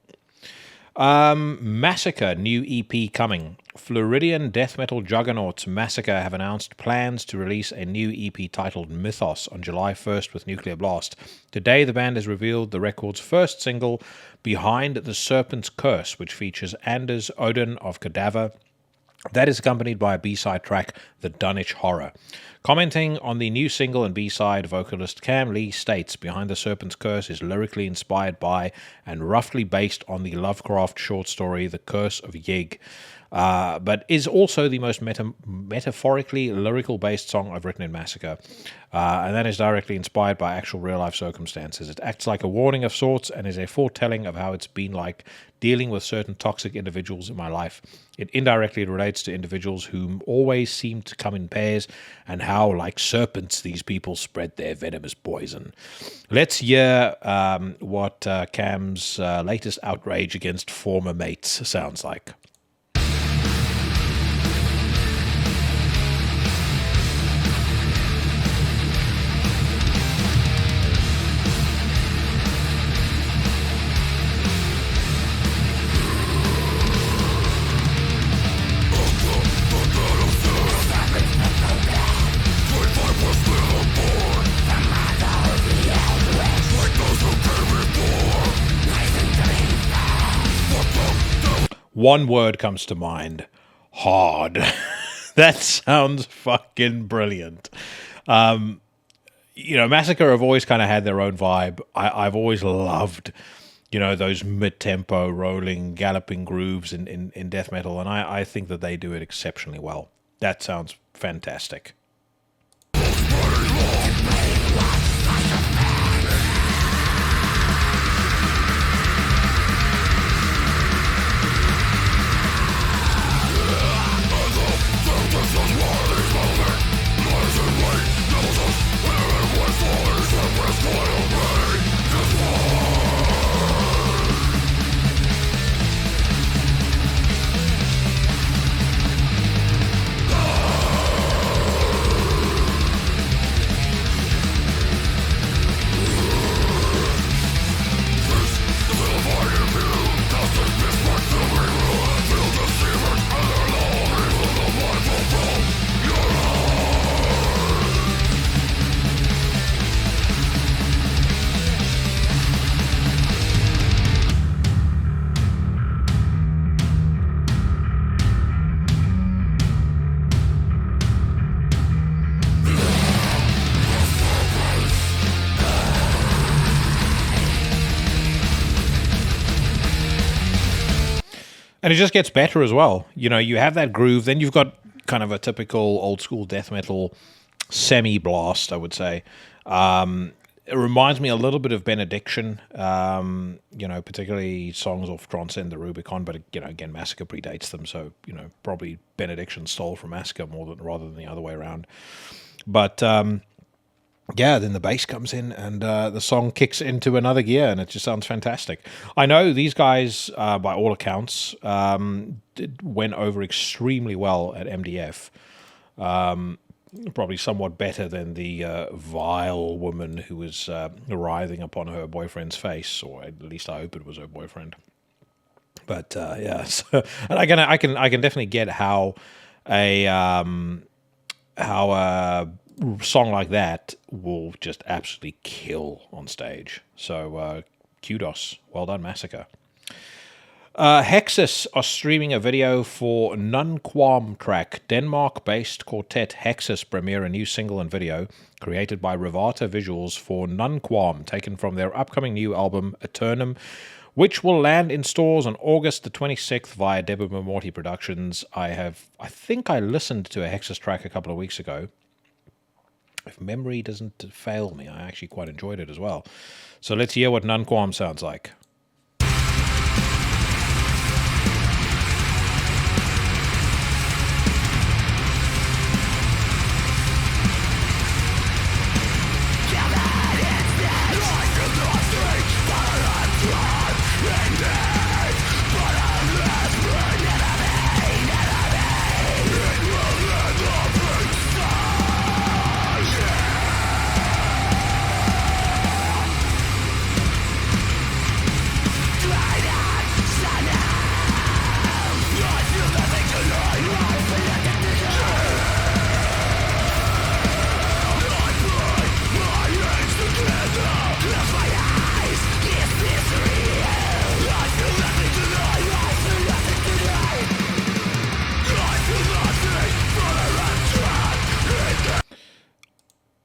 Massacre, new EP coming. Floridian death metal juggernauts Massacre have announced plans to release a new EP titled Mythos on July 1st with Nuclear Blast. Today, the band has revealed the record's first single, Behind the Serpent's Curse, which features Anders Odin of Cadaver. That is accompanied by a B-side track, The Dunwich Horror. Commenting on the new single and B-side, vocalist Cam Lee states, Behind the Serpent's Curse is lyrically inspired by and roughly based on the Lovecraft short story The Curse of Yig, but is also the most metaphorically lyrical-based song I've written in Massacre. And that is directly inspired by actual real-life circumstances. It acts like a warning of sorts and is a foretelling of how it's been like dealing with certain toxic individuals in my life. It indirectly relates to individuals whom always seem to come in pairs and how, like serpents, these people spread their venomous poison. Let's hear what Cam's latest outrage against former mates sounds like. One word comes to mind: hard. That sounds fucking brilliant. Massacre have always kind of had their own vibe. I've always loved, those mid-tempo, rolling, galloping grooves in death metal, and I think that they do it exceptionally well. That sounds fantastic. And it just gets better as well. You have that groove, then you've got kind of a typical old school death metal semi-blast, I would say. It reminds me a little bit of Benediction, particularly songs off Transcend the Rubicon, but, again, Massacre predates them, so, probably Benediction stole from Massacre rather than the other way around. But, then the bass comes in and the song kicks into another gear, and it just sounds fantastic. I know these guys, by all accounts, went over extremely well at MDF. Probably somewhat better than the vile woman who was writhing upon her boyfriend's face, or at least I hope it was her boyfriend. But so, and I can definitely get how a song like that will just absolutely kill on stage. So kudos, well done, Massacre. Hexis are streaming a video for Nunquam track. Denmark-based quartet Hexis premiere a new single and video created by Rivata Visuals for Nunquam, taken from their upcoming new album Eternum, which will land in stores on August the 26th via Deborah Morty Productions. I think I listened to a Hexis track a couple of weeks ago. If memory doesn't fail me, I actually quite enjoyed it as well. So let's hear what Nunquam sounds like.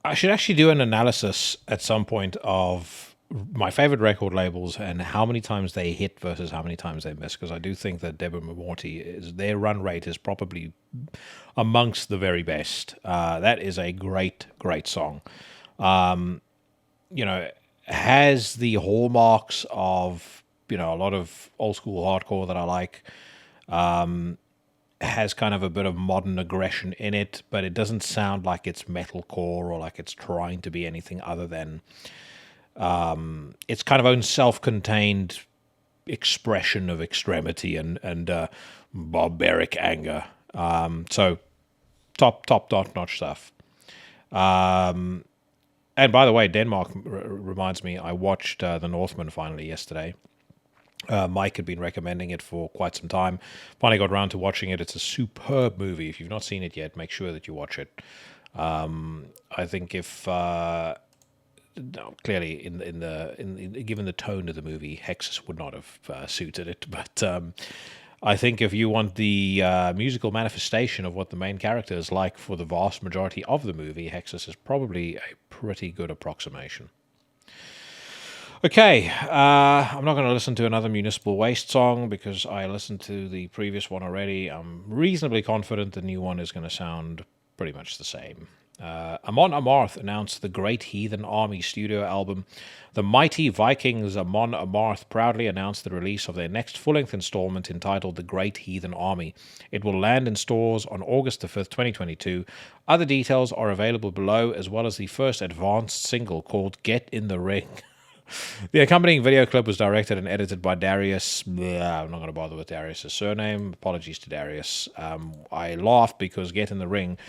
I should actually do an analysis at some point of my favorite record labels and how many times they hit versus how many times they miss, because I do think that Deborah Morty, their run rate is probably amongst the very best. That is a great, great song. Has the hallmarks of, a lot of old school hardcore that I like. Has kind of a bit of modern aggression in it, but it doesn't sound like it's metalcore or like it's trying to be anything other than its kind of own self-contained expression of extremity and barbaric anger. So top notch stuff. And by the way, Denmark reminds me, I watched The Northman finally yesterday. Mike had been recommending it for quite some time. Finally got around to watching it. It's a superb movie. If you've not seen it yet, make sure that you watch it. I think if clearly given the tone of the movie, Hexis would not have suited it. But I think if you want the musical manifestation of what the main character is like for the vast majority of the movie, Hexis is probably a pretty good approximation. Okay, I'm not going to listen to another Municipal Waste song because I listened to the previous one already. I'm reasonably confident the new one is going to sound pretty much the same. Amon Amarth announced the Great Heathen Army studio album. The mighty Vikings Amon Amarth proudly announced the release of their next full-length installment entitled The Great Heathen Army. It will land in stores on August the 5th, 2022. Other details are available below, as well as the first advanced single called Get in the Ring. The accompanying video clip was directed and edited by Darius. I'm not going to bother with Darius' surname. Apologies to Darius. I laughed because Get in the Ring,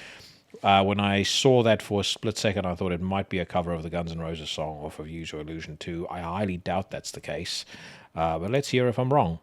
when I saw that for a split second, I thought it might be a cover of the Guns N' Roses song off of Use Your Illusion 2. I highly doubt that's the case. But let's hear if I'm wrong.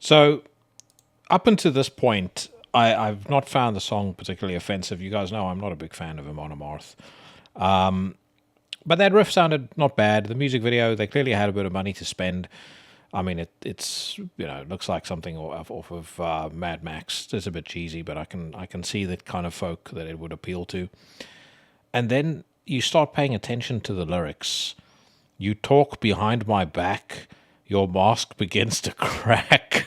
So, up until this point, I've not found the song particularly offensive. You guys know I'm not a big fan of Amon Amarth. But that riff sounded not bad. The music video, they clearly had a bit of money to spend. I mean, it's it looks like something off of Mad Max. It's a bit cheesy, but I can see the kind of folk that it would appeal to. And then you start paying attention to the lyrics. You talk behind my back. Your mask begins to crack.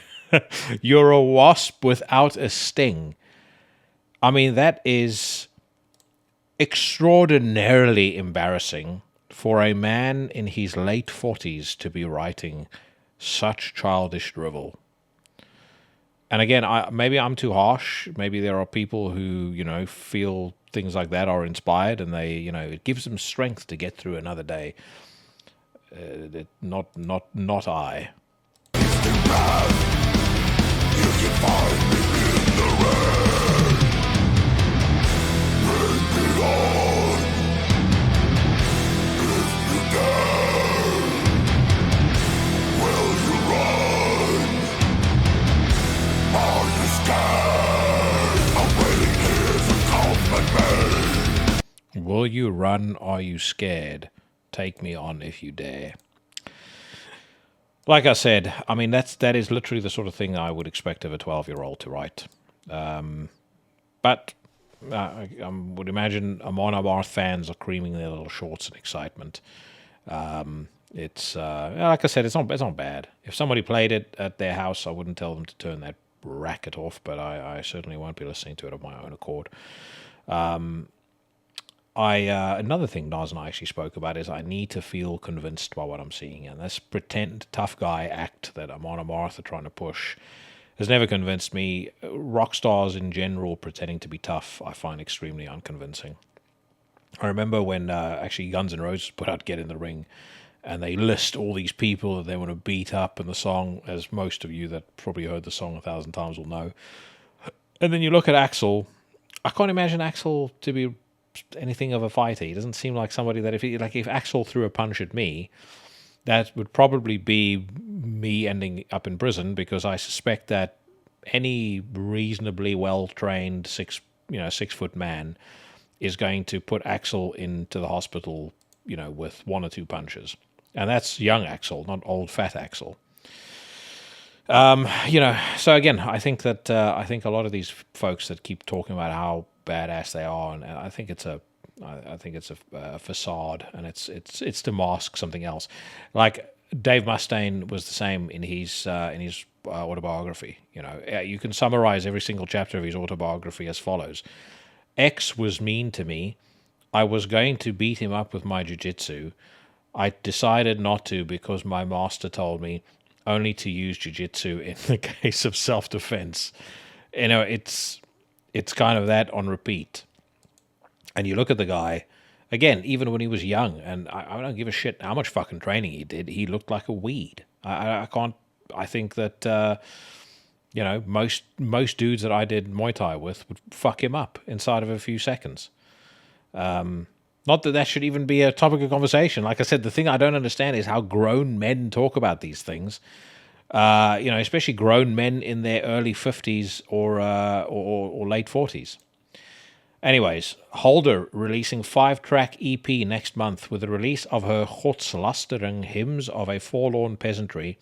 You're a wasp without a sting. I mean, that is extraordinarily embarrassing for a man in his late 40s to be writing such childish drivel. And again, maybe I'm too harsh. Maybe there are people who, feel things like that are inspired and they, it gives them strength to get through another day. Not I. Will you run? Are you scared? Take me on if you dare. Like I said, I mean, that is literally the sort of thing I would expect of a 12-year-old to write. But I would imagine Amon Amarth fans are creaming their little shorts in excitement. It's like I said, it's not bad. If somebody played it at their house, I wouldn't tell them to turn that racket off, but I certainly won't be listening to it of my own accord. Another thing Naz and I actually spoke about is I need to feel convinced by what I'm seeing, and this pretend tough guy act that Amon Amarth are trying to push has never convinced me. Rock stars in general pretending to be tough I find extremely unconvincing. I remember when actually Guns N' Roses put out Get in the Ring, and they list all these people that they want to beat up in the song, as most of you that probably heard the song 1,000 times will know. And then you look at Axl. I can't imagine Axl to be anything of a fighter. He doesn't seem like somebody that if Axl threw a punch at me, that would probably be me ending up in prison, because I suspect that any reasonably well-trained 6-foot man is going to put Axl into the hospital, with one or two punches. And that's young Axl, not old fat Axl. So again, I think that a lot of these folks that keep talking about how badass they are, and I think it's a facade, and it's to mask something else. Like Dave Mustaine was the same in his autobiography. You can summarize every single chapter of his autobiography as follows: X was mean to me. I was going to beat him up with my jiu-jitsu. I decided not to because my master told me only to use jiu-jitsu in the case of self-defense. It's kind of that on repeat. And you look at the guy, again, even when he was young, and I don't give a shit how much fucking training he did, he looked like a weed. I think that, most dudes that I did Muay Thai with would fuck him up inside of a few seconds. Not that should even be a topic of conversation. Like I said, the thing I don't understand is how grown men talk about these things. Especially grown men in their early 50s or late 40s. Anyways, Holder releasing 5-track EP next month with the release of her Godslastering Hymns of a Forlorn Peasantry.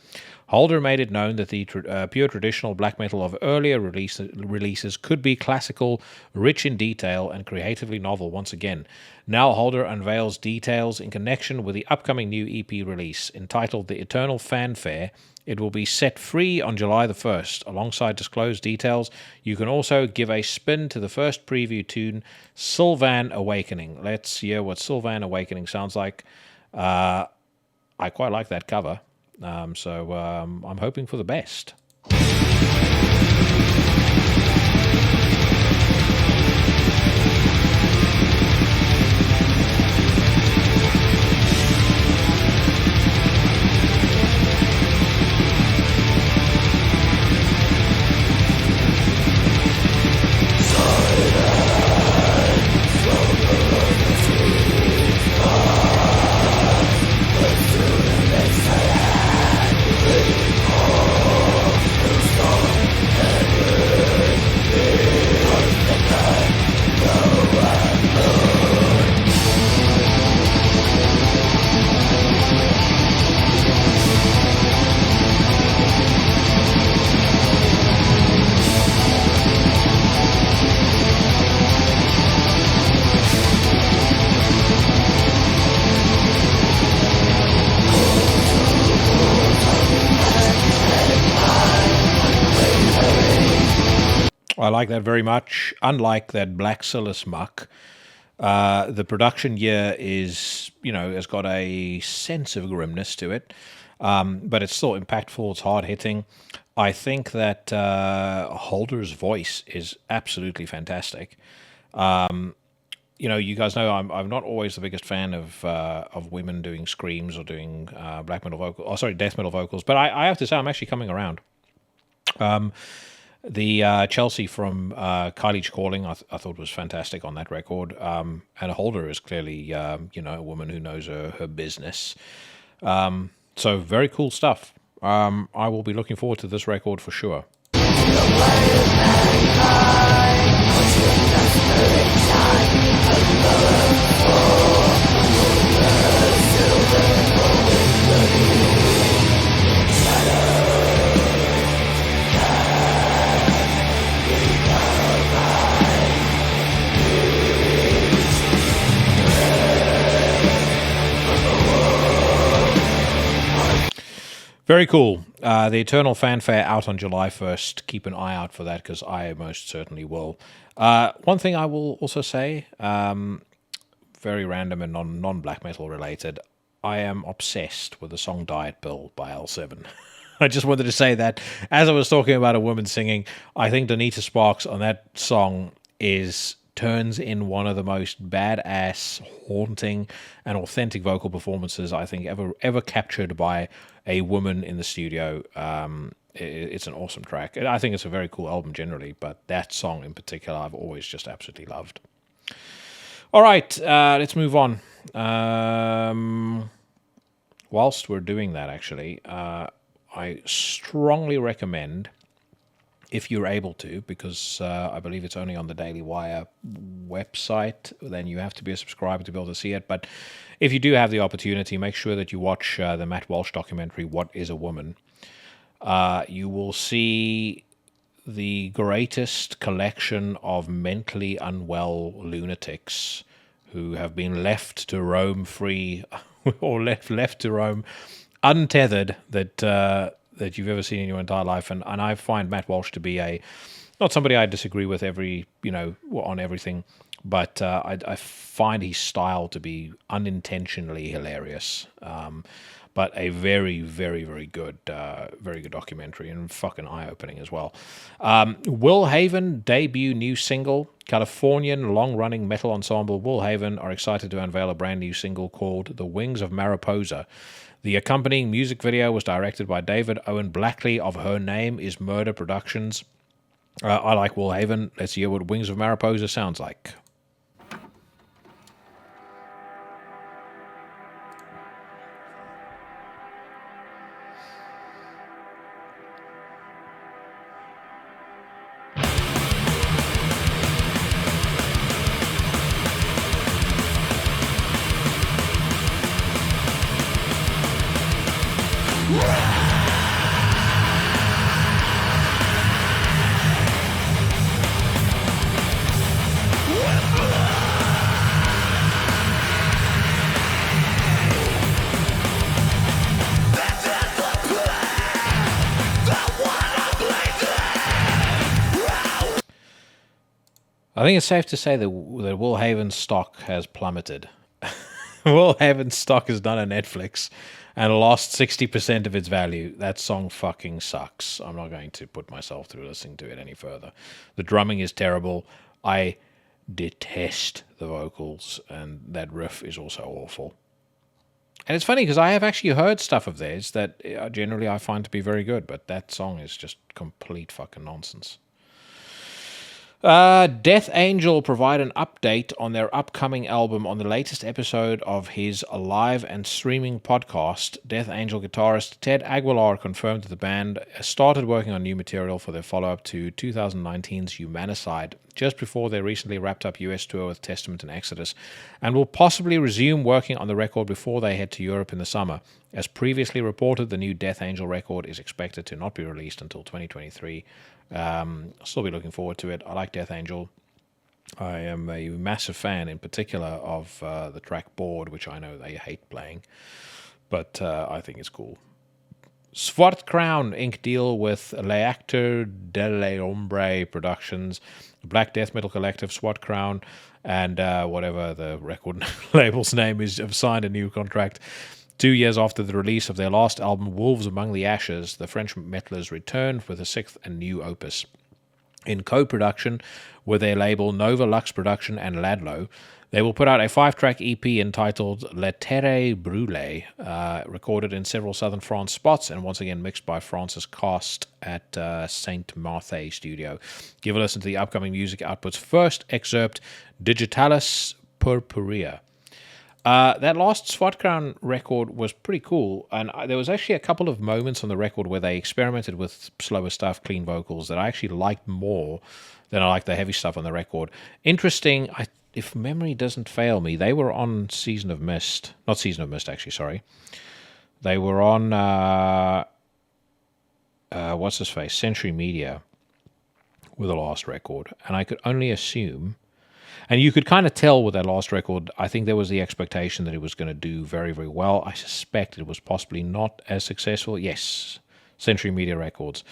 Holder made it known that the pure traditional black metal of earlier releases could be classical, rich in detail, and creatively novel once again. Now Holder unveils details in connection with the upcoming new EP release, entitled The Eternal Fanfare. It will be set free on July the 1st. Alongside disclosed details, you can also give a spin to the first preview tune, Sylvan Awakening. Let's hear what Sylvan Awakening sounds like. I quite like that cover, so I'm hoping for the best. I like that very much. Unlike that Black Silas muck, the production here is, has got a sense of grimness to it, but it's still impactful. It's hard hitting. I think that Holder's voice is absolutely fantastic. You guys know I'm not always the biggest fan of women doing screams or doing death metal vocals, but I have to say I'm actually coming around. The Chelsea from Kylie's Calling I thought was fantastic on that record, and Holder is clearly a woman who knows her business. So very cool stuff. I will be looking forward to this record for sure. Very cool. The Eternal Fanfare out on July 1st. Keep an eye out for that because I most certainly will. One thing I will also say, very random and non-black metal related, I am obsessed with the song Diet Pill by L7. I just wanted to say that as I was talking about a woman singing, I think Donita Sparks on that song turns in one of the most badass, haunting, and authentic vocal performances I think ever captured by a woman in the studio. It's an awesome track. I think it's a very cool album generally, but that song in particular I've always just absolutely loved. All right, let's move on. Whilst we're doing that, actually, I strongly recommend, if you're able to, because I believe it's only on the Daily Wire website, then you have to be a subscriber to be able to see it. But if you do have the opportunity, make sure that you watch the Matt Walsh documentary, What is a Woman? You will see the greatest collection of mentally unwell lunatics who have been left to roam free or left to roam untethered that you've ever seen in your entire life. And I find Matt Walsh to be not somebody I disagree with on everything, but I find his style to be unintentionally hilarious. But a very, very, very good documentary and fucking eye-opening as well. Will Haven debut new single. Californian long-running metal ensemble Will Haven are excited to unveil a brand new single called The Wings of Mariposa. The accompanying music video was directed by David Owen Blackley of Her Name is Murder Productions. I like Will Haven. Let's hear what Wings of Mariposa sounds like. I think it's safe to say that Will Haven's stock has plummeted. Will Haven's stock has done a Netflix and lost 60% of its value. That song fucking sucks. I'm not going to put myself through listening to it any further. The drumming is terrible. I detest the vocals, and that riff is also awful. And it's funny because I have actually heard stuff of theirs that generally I find to be very good, but that song is just complete fucking nonsense. Death Angel provide an update on their upcoming album on the latest episode of his live and streaming podcast. Death Angel guitarist Ted Aguilar confirmed that the band started working on new material for their follow-up to 2019's Humanicide, just before their recently wrapped up US tour with Testament and Exodus, and will possibly resume working on the record before they head to Europe in the summer. As previously reported, the new Death Angel record is expected to not be released until 2023. I'll still be looking forward to it. I like Death Angel. I am a massive fan, in particular, of the track Board, which I know they hate playing, but I think it's cool. Swart Crown Inc. deal with L'acteur de l'Ombre Productions, Black Death Metal Collective, Swart Crown, and whatever the record label's name is, have signed a new contract. 2 years after the release of their last album, Wolves Among the Ashes, the French metalers returned with a sixth and new opus. In co-production with their label Nova Lux Production and Ladlow, they will put out a 5-track EP entitled La Terre Brûlée, recorded in several southern France spots and once again mixed by Francis Cast at Saint Marthe Studio. Give a listen to the upcoming music output's first excerpt, Digitalis Purpurea. That last Swart Crown record was pretty cool, and there was actually a couple of moments on the record where they experimented with slower stuff, clean vocals, that I actually liked more than I liked the heavy stuff on the record. Interesting, if memory doesn't fail me, they were on Season of Mist. Not Season of Mist, actually, sorry. They were on, what's his face? Century Media with the last record. And I could only assume, and you could kind of tell with that last record, I think there was the expectation that it was going to do very, very well. I suspect it was possibly not as successful. Yes, Century Media Records.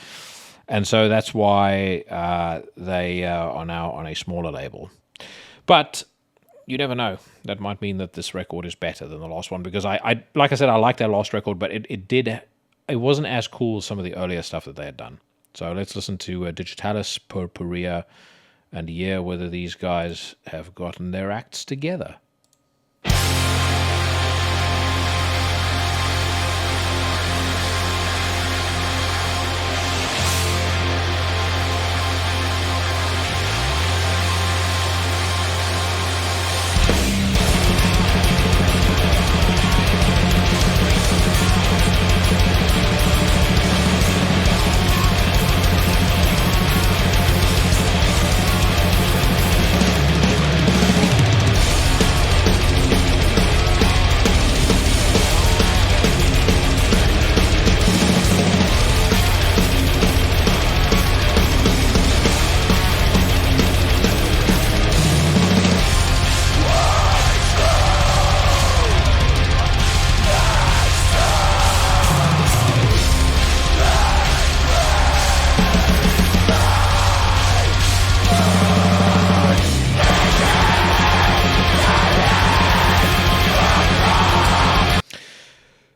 And so that's why they are now on a smaller label. But you never know. That might mean that this record is better than the last one, because I like I said, I liked that last record, but it wasn't as cool as some of the earlier stuff that they had done. So let's listen to Digitalis Purpurea and hear whether these guys have gotten their acts together.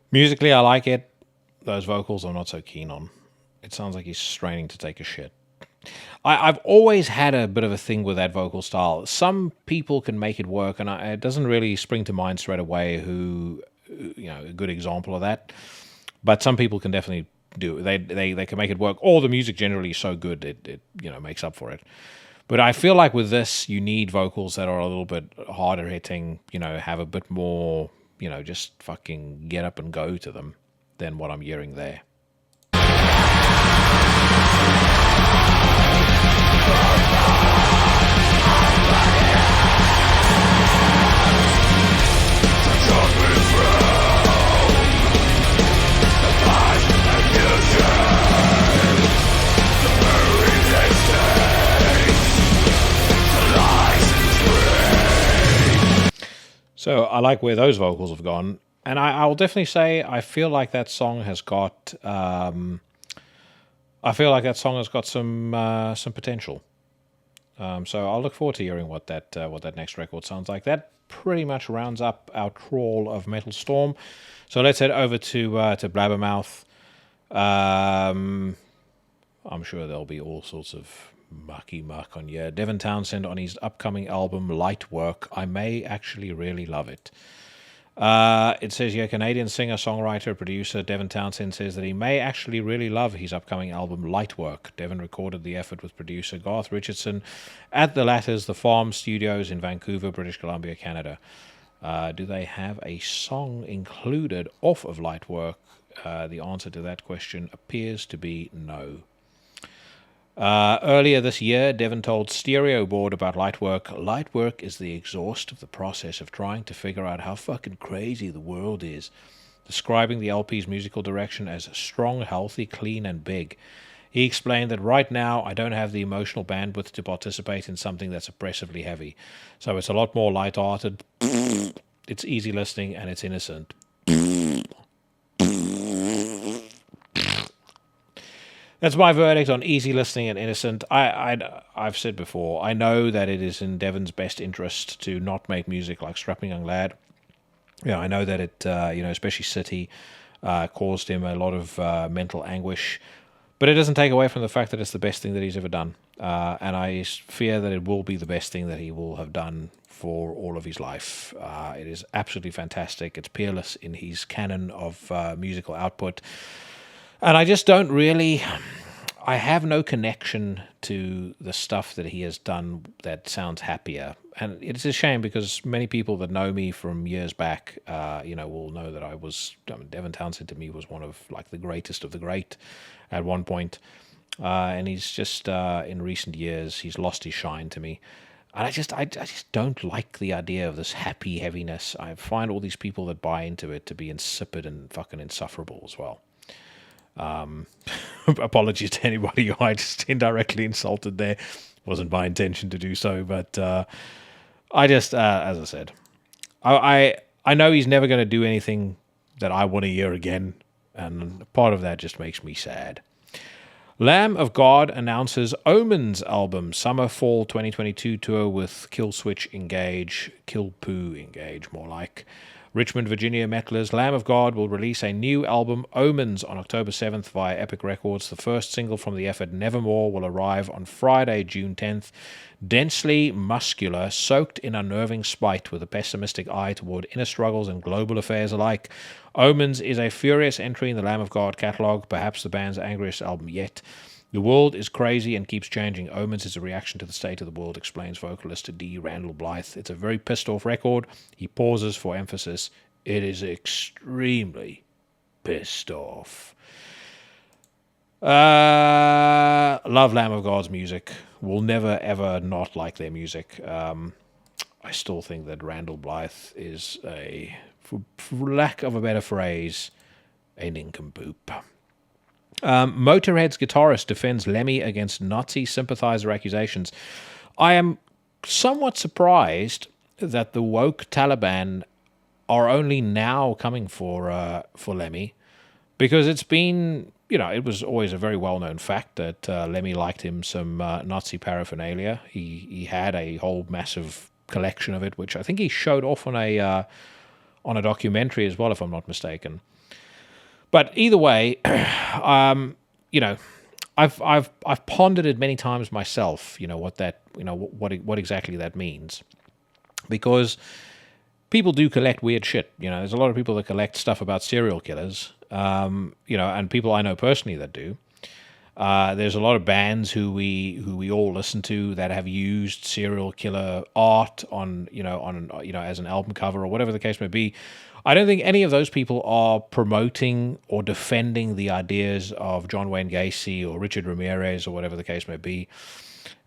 Musically, I like it. Those vocals I'm not so keen on. It sounds like he's straining to take a shit. I've always had a bit of a thing with that vocal style. Some people can make it work, and it doesn't really spring to mind straight away who, a good example of that. But some people can definitely do it. They can make it work. Or the music generally is so good it makes up for it. But I feel like with this, you need vocals that are a little bit harder hitting, have a bit more, just fucking get up and go to them than what I'm hearing there. So I like where those vocals have gone, and I'll definitely say I feel like that song has got some potential. So I'll look forward to hearing what that next record sounds like. That pretty much rounds up our trawl of Metal Storm. So let's head over to Blabbermouth. I'm sure there'll be all sorts of mucky muck on here. Devin Townsend on his upcoming album Lightwork. I may actually really love it. It says here, Canadian singer, songwriter, producer Devin Townsend says that he may actually really love his upcoming album Lightwork. Devin recorded the effort with producer Garth Richardson at the latter's The Farm Studios in Vancouver, British Columbia, Canada. Do they have a song included off of Lightwork? The answer to that question appears to be no. Earlier this year, Devin told Stereo Board about Lightwork. Lightwork is the exhaust of the process of trying to figure out how fucking crazy the world is, describing the LP's musical direction as strong, healthy, clean, and big. He explained that right now I don't have the emotional bandwidth to participate in something that's oppressively heavy, so it's a lot more light-hearted, it's easy listening, and it's innocent. That's my verdict on easy listening and innocent. I've said before, I know that it is in Devon's best interest to not make music like Strapping Young Lad. Yeah, I know that it, especially City, caused him a lot of mental anguish. But it doesn't take away from the fact that it's the best thing that he's ever done. And I fear that it will be the best thing that he will have done for all of his life. It is absolutely fantastic. It's peerless in his canon of musical output. And I just don't really... I have no connection to the stuff that he has done that sounds happier. And it's a shame because many people that know me from years back, will know that Devon Townsend to me was one of like the greatest of the great at one point. And he's just, in recent years, he's lost his shine to me. And I just don't like the idea of this happy heaviness. I find all these people that buy into it to be insipid and fucking insufferable as well. Apologies to anybody who I just indirectly insulted there. Wasn't my intention to do so, but I just, as I said, I know he's never going to do anything that I want to hear again, and part of that just makes me sad. Lamb of God announces Omen's album, Summer-Fall 2022 tour with Killswitch Engage, Killpoo Engage, more like. Richmond, Virginia metalers Lamb of God will release a new album, Omens, on October 7th via Epic Records. The first single from the effort, Nevermore, will arrive on Friday, June 10th. Densely muscular, soaked in unnerving spite with a pessimistic eye toward inner struggles and global affairs alike. Omens is a furious entry in the Lamb of God catalogue, perhaps the band's angriest album yet. The world is crazy and keeps changing. Omens is a reaction to the state of the world, explains vocalist D. Randall Blythe. It's a very pissed off record. He pauses for emphasis. It is extremely pissed off. Love Lamb of God's music. Will never ever not like their music. I still think that Randall Blythe is for lack of a better phrase, a nincompoop. Motorhead's guitarist defends Lemmy against Nazi sympathizer accusations. I am somewhat surprised that the woke Taliban are only now coming for Lemmy, because it's been, it was always a very well-known fact that Lemmy liked him some Nazi paraphernalia. He had a whole massive collection of it, which I think he showed off on a documentary as well, if I'm not mistaken. But either way, I've pondered it many times myself. What exactly that means, because people do collect weird shit. There's a lot of people that collect stuff about serial killers. And people I know personally that do. There's a lot of bands who we all listen to that have used serial killer art on as an album cover or whatever the case may be. I don't think any of those people are promoting or defending the ideas of John Wayne Gacy or Richard Ramirez or whatever the case may be.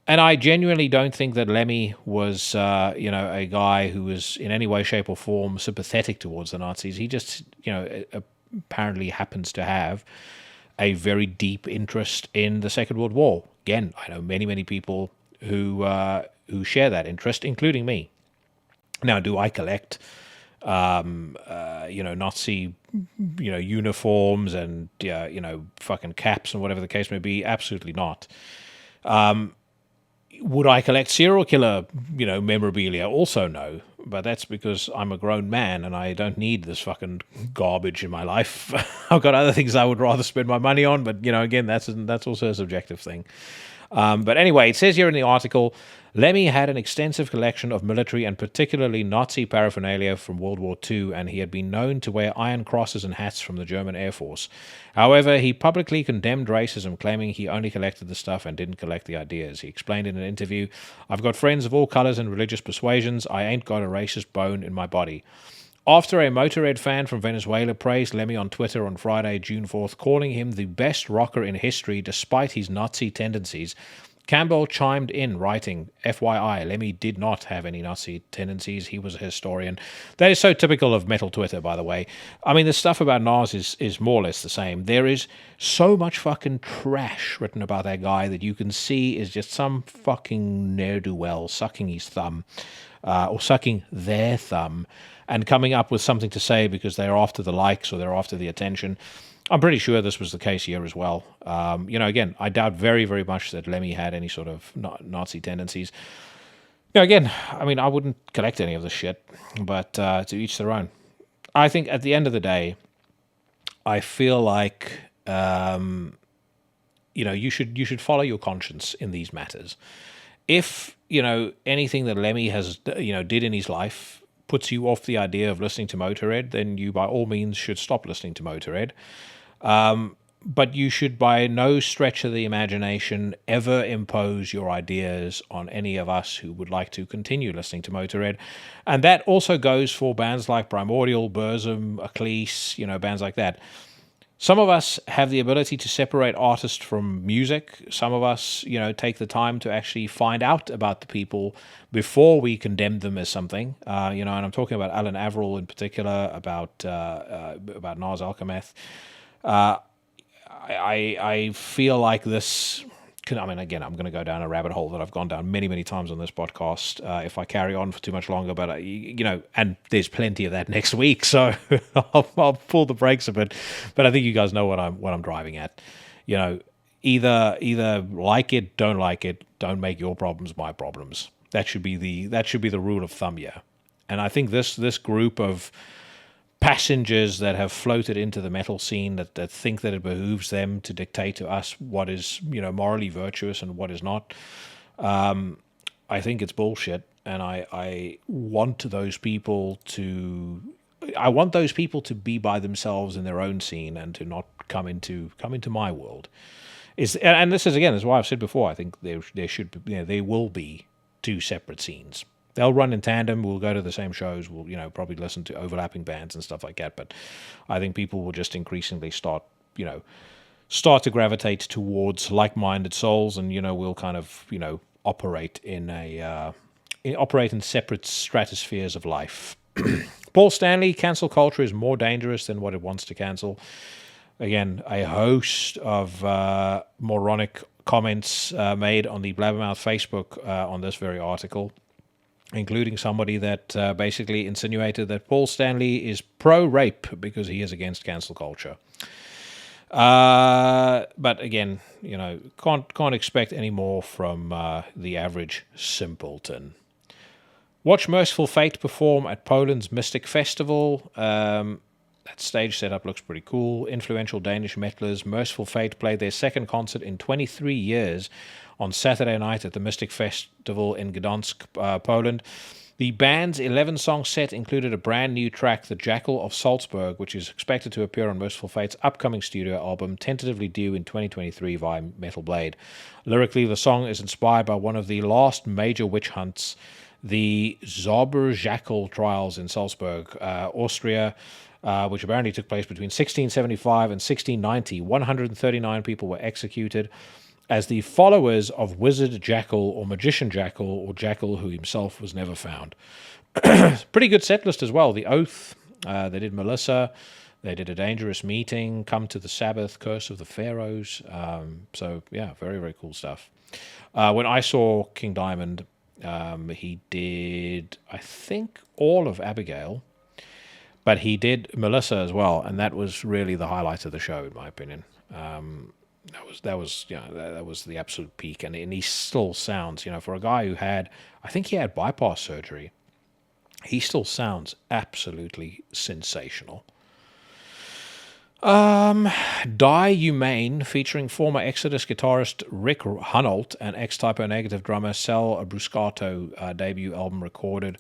And I genuinely don't think that Lemmy was, a guy who was in any way, shape, or form sympathetic towards the Nazis. He just, apparently happens to have a very deep interest in the Second World War. Again, I know many, many people who share that interest, including me. Now, do I collect Nazi, uniforms and, fucking caps and whatever the case may be? Absolutely not. Would I collect serial killer, memorabilia? Also no. But that's because I'm a grown man and I don't need this fucking garbage in my life. I've got other things I would rather spend my money on, but, again, that's also a subjective thing. But anyway, it says here in the article, Lemmy had an extensive collection of military and particularly Nazi paraphernalia from World War II, and he had been known to wear iron crosses and hats from the German Air Force. However, he publicly condemned racism, claiming he only collected the stuff and didn't collect the ideas. He explained in an interview, "I've got friends of all colors and religious persuasions. I ain't got a racist bone in my body." After a Motorhead fan from Venezuela praised Lemmy on Twitter on Friday, June 4th, calling him the best rocker in history despite his Nazi tendencies, Campbell chimed in, writing, "FYI, Lemmy did not have any Nazi tendencies. He was a historian." That is so typical of metal Twitter, by the way. I mean, the stuff about Nas is more or less the same. There is so much fucking trash written about that guy that you can see is just some fucking ne'er-do-well sucking his thumb, or sucking their thumb, and coming up with something to say because they're after the likes or they're after the attention. I'm pretty sure this was the case here as well. Again, I doubt very, very much that Lemmy had any sort of Nazi tendencies. Again, I mean, I wouldn't collect any of this shit, but to each their own. I think at the end of the day, I feel like you should follow your conscience in these matters. If anything that Lemmy has did in his life puts you off the idea of listening to Motorhead, then you by all means should stop listening to Motorhead. But you should by no stretch of the imagination ever impose your ideas on any of us who would like to continue listening to Motorhead. And that also goes for bands like Primordial, Burzum, Ecclese, bands like that. Some of us have the ability to separate artists from music. Some of us, take the time to actually find out about the people before we condemn them as something. And I'm talking about Alan Averill in particular, about Nars Alchemeth. I feel like this. Again, I'm going to go down a rabbit hole that I've gone down many, many times on this podcast if I carry on for too much longer. But and there's plenty of that next week, so I'll pull the brakes a bit. But I think you guys know what I'm driving at. Either like it, don't make your problems my problems. That should be the rule of thumb here. And I think this group of passengers that have floated into the metal scene that think that it behooves them to dictate to us what is morally virtuous and what is not, I think it's bullshit, and I want those people to be by themselves in their own scene and to not come into my world. And this is why I've said before, I think there will be two separate scenes. They'll run in tandem. We'll go to the same shows. We'll, probably listen to overlapping bands and stuff like that. But I think people will just increasingly start to gravitate towards like-minded souls, and we'll kind of operate in separate stratospheres of life. Paul Stanley, cancel culture is more dangerous than what it wants to cancel. Again, a host of moronic comments made on the Blabbermouth Facebook on this very article, including somebody that basically insinuated that Paul Stanley is pro-rape because he is against cancel culture. But again, can't expect any more from the average simpleton. Watch Merciful Fate perform at Poland's Mystic Festival. That stage setup looks pretty cool. Influential Danish metalers, Merciful Fate played their second concert in 23 years on Saturday night at the Mystic Festival in Gdansk, Poland. The band's 11-song set included a brand new track, The Jackal of Salzburg, which is expected to appear on Merciful Fate's upcoming studio album, tentatively due in 2023 via Metal Blade. Lyrically, the song is inspired by one of the last major witch hunts, the Zauberjackal trials in Salzburg, Austria, which apparently took place between 1675 and 1690. 139 people were executed as the followers of Wizard Jackal or Magician Jackal, or Jackal who himself was never found. Pretty good set list as well. The Oath, they did Melissa, they did A Dangerous Meeting, Come to the Sabbath, Curse of the Pharaohs. So, yeah, very, very cool stuff. When I saw King Diamond, he did, I think, all of Abigail, but he did Melissa as well, and that was really the highlight of the show, in my opinion. That was the absolute peak, and he still sounds, for a guy who had bypass surgery, he still sounds absolutely sensational. Die Humane, featuring former Exodus guitarist Rick Hunolt and ex-Typo Negative drummer Sal Bruscato, debut album recorded.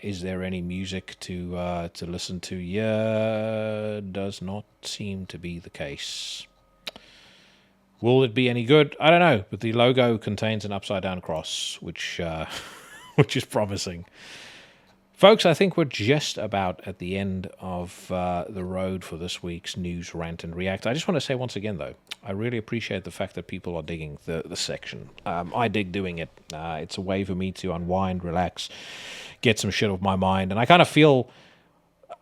Is there any music to listen to? Yeah, does not seem to be the case. Will it be any good? I don't know, but the logo contains an upside-down cross, which is promising. Folks, I think we're just about at the end of the road for this week's News, Rant, and React. I just want to say once again, though, I really appreciate the fact that people are digging the section. I dig doing it. It's a way for me to unwind, relax, get some shit off my mind, and I kind of feel,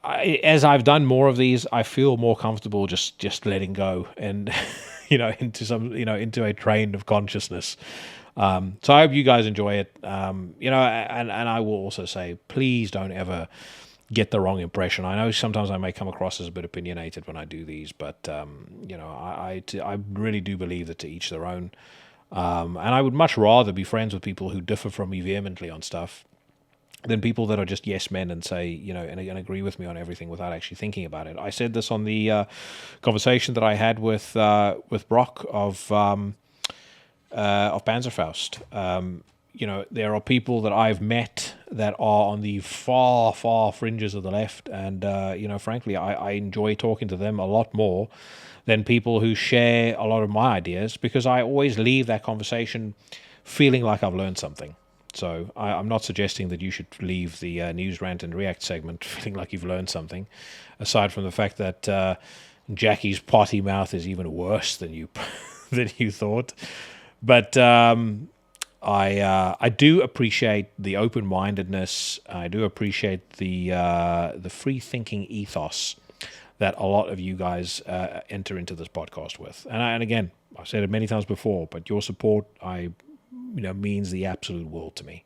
as I've done more of these, I feel more comfortable just letting go and into a train of consciousness. So I hope you guys enjoy it. And I will also say, please don't ever get the wrong impression. I know sometimes I may come across as a bit opinionated when I do these, but I really do believe that to each their own. And I would much rather be friends with people who differ from me vehemently on stuff than people that are just yes men and say, and agree with me on everything without actually thinking about it. I said this on the conversation that I had with Brock of Panzerfaust. There are people that I've met that are on the far, far fringes of the left, and frankly, I enjoy talking to them a lot more than people who share a lot of my ideas, because I always leave that conversation feeling like I've learned something. So I'm not suggesting that you should leave the News Rant and React segment feeling like you've learned something, aside from the fact that Jackie's potty mouth is even worse than you thought. But I do appreciate the open-mindedness. I do appreciate the free-thinking ethos that a lot of you guys enter into this podcast with. And again, I've said it many times before, but your support, means the absolute world to me.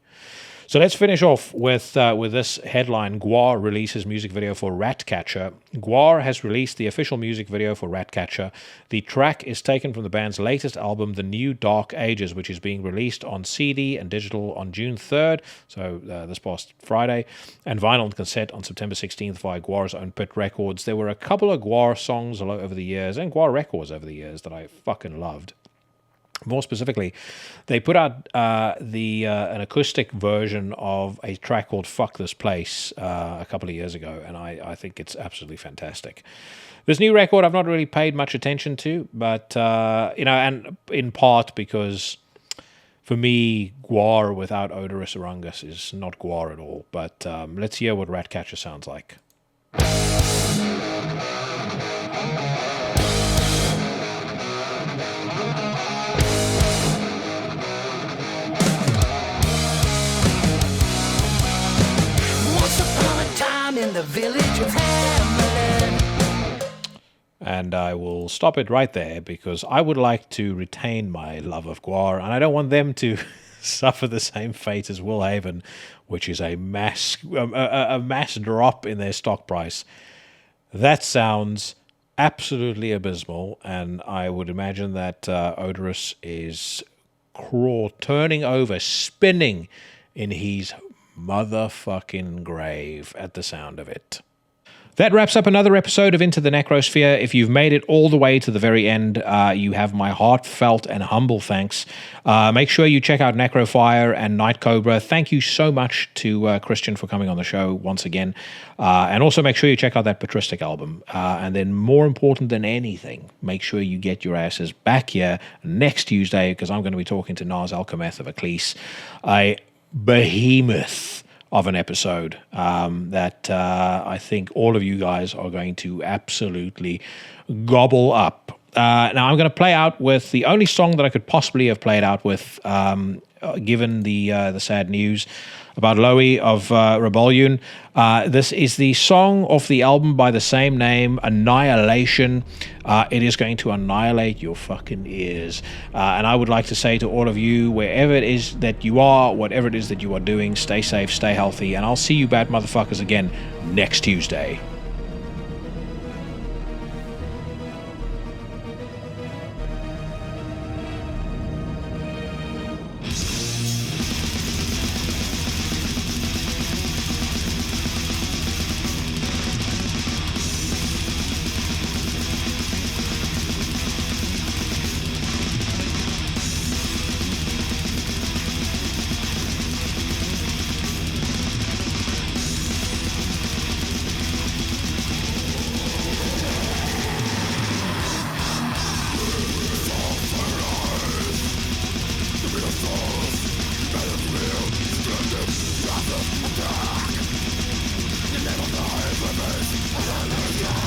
So let's finish off with this headline. Gwar releases music video for Ratcatcher. Gwar has released the official music video for Ratcatcher. The track is taken from the band's latest album, The New Dark Ages, which is being released on CD and digital on June 3rd, so this past Friday, and vinyl and cassette on September 16th via Gwar's own Pit Records. There were a couple of Gwar songs over the years, and Gwar records over the years, that I fucking loved. More specifically, they put out an acoustic version of a track called Fuck This Place a couple of years ago, and I think it's absolutely fantastic. This new record I've not really paid much attention to, but, and in part because for me, Gwar without Odorous Orungus is not Gwar at all. But let's hear what Ratcatcher sounds like. In the village of Hamlin. And I will stop it right there, because I would like to retain my love of Gwar, and I don't want them to suffer the same fate as Will Haven, which is a mass drop in their stock price. That sounds absolutely abysmal, and I would imagine that Odorous is turning over, spinning in his motherfucking grave at the sound of it. That wraps up another episode of Into the Necrosphere. If you've made it all the way to the very end, you have my heartfelt and humble thanks. Make sure you check out Necrofier and Night Cobra. Thank you so much to Christian for coming on the show once again. And also make sure you check out that Patristic album. And then more important than anything, make sure you get your asses back here next Tuesday, because I'm going to be talking to Naz Alchemeth of Ecclese, a behemoth of an episode that I think all of you guys are going to absolutely gobble up. Now I'm going to play out with the only song that I could possibly have played out with, given the sad news about Lowy of REBAELLIUN. This is the song off the album by the same name, Annihilation. It is going to annihilate your fucking ears. And I would like to say to all of you, wherever it is that you are, whatever it is that you are doing, stay safe, stay healthy, and I'll see you bad motherfuckers again next Tuesday. The